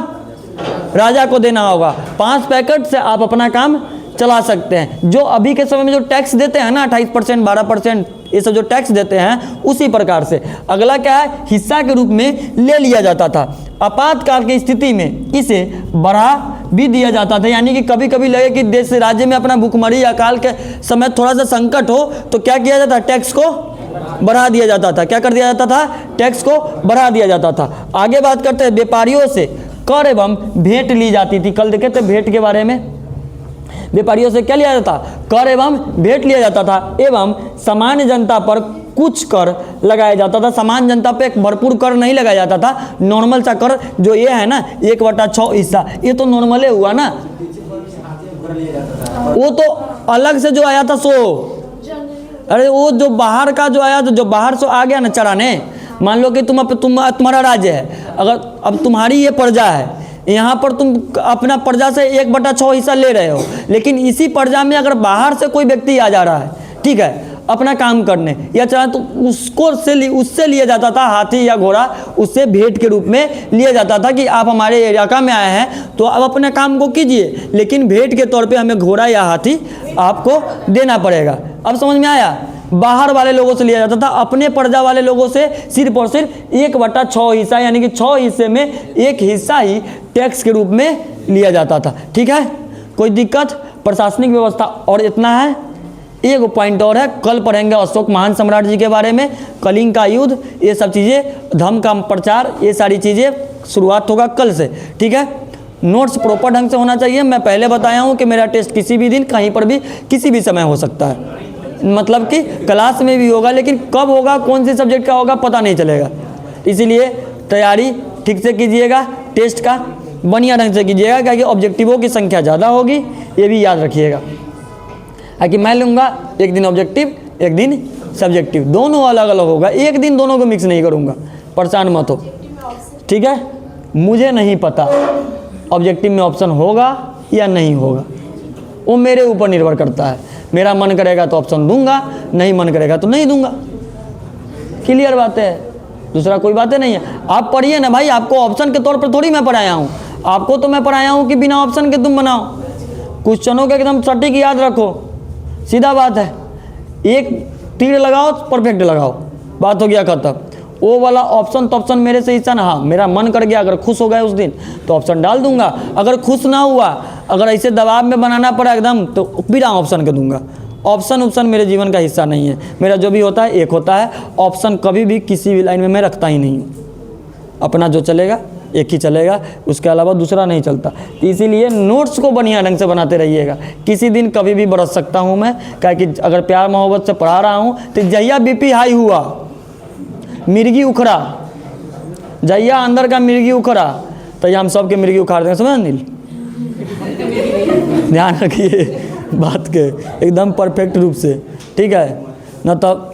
राजा को देना होगा। 5 पैकेट से आप अपना काम चला सकते हैं। जो अभी के समय में जो टैक्स देते हैं ना 28%, 12%, ये सब जो टैक्स देते हैं उसी प्रकार से। अगला क्या है? हिस्सा के रूप में ले लिया जाता था। आपातकाल की स्थिति में इसे बढ़ा भी दिया जाता था, यानी कि कभी कभी लगे कि देश राज्य में अपना भूखमरी या अकाल के समय थोड़ा सा संकट हो तो क्या किया जाता? टैक्स को बढ़ा दिया जाता था। क्या कर दिया जाता था? टैक्स को बढ़ा दिया जाता था। आगे बात करते हैं व्यापारियों से कर एवं भेंट ली जाती थी। कल देखे थे भेंट के बारे में। व्यापारियों से क्या लिया जाता? कर एवं भेंट लिया जाता था। एवं सामान्य जनता पर कुछ कर लगाया जाता था। सामान्य जनता पे एक भरपूर कर नहीं लगाया जाता था। नॉर्मल सा कर जो ये है ना 1/6 हिस्सा, ये तो नॉर्मल हुआ ना, वो तो अलग से जो आया था सो, अरे वो जो बाहर का जो आया, तो जो बाहर से आ गया ना चराने, मान लो कि तुम्हारा राज्य है, अगर अब तुम्हारी ये प्रजा है, यहाँ पर तुम अपना प्रजा से 1/6 हिस्सा ले रहे हो, लेकिन इसी प्रजा में अगर बाहर से कोई व्यक्ति आ जा रहा है, ठीक है, अपना काम करने या चाहे तो उससे लिया जाता था हाथी या घोड़ा, उससे भेंट के रूप में लिया जाता था कि आप हमारे इलाका में आए हैं तो आप अपने काम को कीजिए, लेकिन भेंट के तौर पे हमें घोड़ा या हाथी आपको देना पड़ेगा। अब समझ में आया? बाहर वाले लोगों से लिया जाता था, अपने प्रजा वाले लोगों से सिर्फ और सिर्फ 1/6 हिस्सा, यानी कि 6 हिस्से में एक हिस्सा ही टैक्स के रूप में लिया जाता था। ठीक है, कोई दिक्कत? प्रशासनिक व्यवस्था और इतना है। एक पॉइंट और है, कल पढ़ेंगे अशोक महान सम्राट जी के बारे में, कलिंग का युद्ध, ये सब चीज़ें, धर्म का प्रचार, ये सारी चीज़ें शुरुआत होगा कल से। ठीक है, नोट्स प्रॉपर ढंग से होना चाहिए। मैं पहले बताया हूँ कि मेरा टेस्ट किसी भी दिन कहीं पर भी किसी भी समय हो सकता है, मतलब कि क्लास में भी होगा, लेकिन कब होगा, कौन से सब्जेक्ट का होगा पता नहीं चलेगा। इसीलिए तैयारी ठीक से कीजिएगा, टेस्ट का बढ़िया ढंग से कीजिएगा, क्योंकि ऑब्जेक्टिवों की संख्या ज़्यादा होगी, ये भी याद रखिएगा। कि मैं लूँगा एक दिन ऑब्जेक्टिव एक दिन सब्जेक्टिव, दोनों अलग अलग होगा, एक दिन दोनों को मिक्स नहीं करूँगा, परेशान मत हो। ठीक है, मुझे नहीं पता ऑब्जेक्टिव में ऑप्शन होगा या नहीं होगा, वो मेरे ऊपर निर्भर करता है। मेरा मन करेगा तो ऑप्शन दूंगा, नहीं मन करेगा तो नहीं दूंगा। क्लियर बात है, दूसरा कोई बातें नहीं है। आप पढ़िए ना भाई, आपको ऑप्शन के तौर पर थोड़ी मैं पढ़ाया हूँ, आपको तो मैं पढ़ाया हूँ कि बिना ऑप्शन के तुम बनाओ, क्वेश्चनों के एकदम सटीक याद रखो, सीधा बात है। एक तीर लगाओ परफेक्ट लगाओ, बात हो गया खत्म। वो वाला ऑप्शन तो ऑप्शन मेरे से हिस्सा ना, हाँ मेरा मन कर गया, अगर खुश हो गए उस दिन तो ऑप्शन डाल दूंगा, अगर खुश ना हुआ, अगर ऐसे दबाव में बनाना पड़ा एकदम, तो बिना ऑप्शन के दूंगा। ऑप्शन मेरे जीवन का हिस्सा नहीं है, मेरा जो भी होता है एक होता है। ऑप्शन कभी भी किसी भी लाइन में मैं रखता ही नहीं हूँ, अपना जो चलेगा एक ही चलेगा, उसके अलावा दूसरा नहीं चलता। इसीलिए नोट्स को बढ़िया ढंग से बनाते रहिएगा। किसी दिन कभी भी बरस सकता हूँ मैं, कि अगर प्यार मोहब्बत से पढ़ा रहा हूँ तो जहिया बीपी हाई हुआ, मिर्गी उखड़ा, जहिया अंदर का मिर्गी उखड़ा, तो हम सब के मिर्गी उखाड़ देंगे, समझ अनिल? ध्यान रखिए बात के एकदम परफेक्ट रूप से, ठीक है ना। तब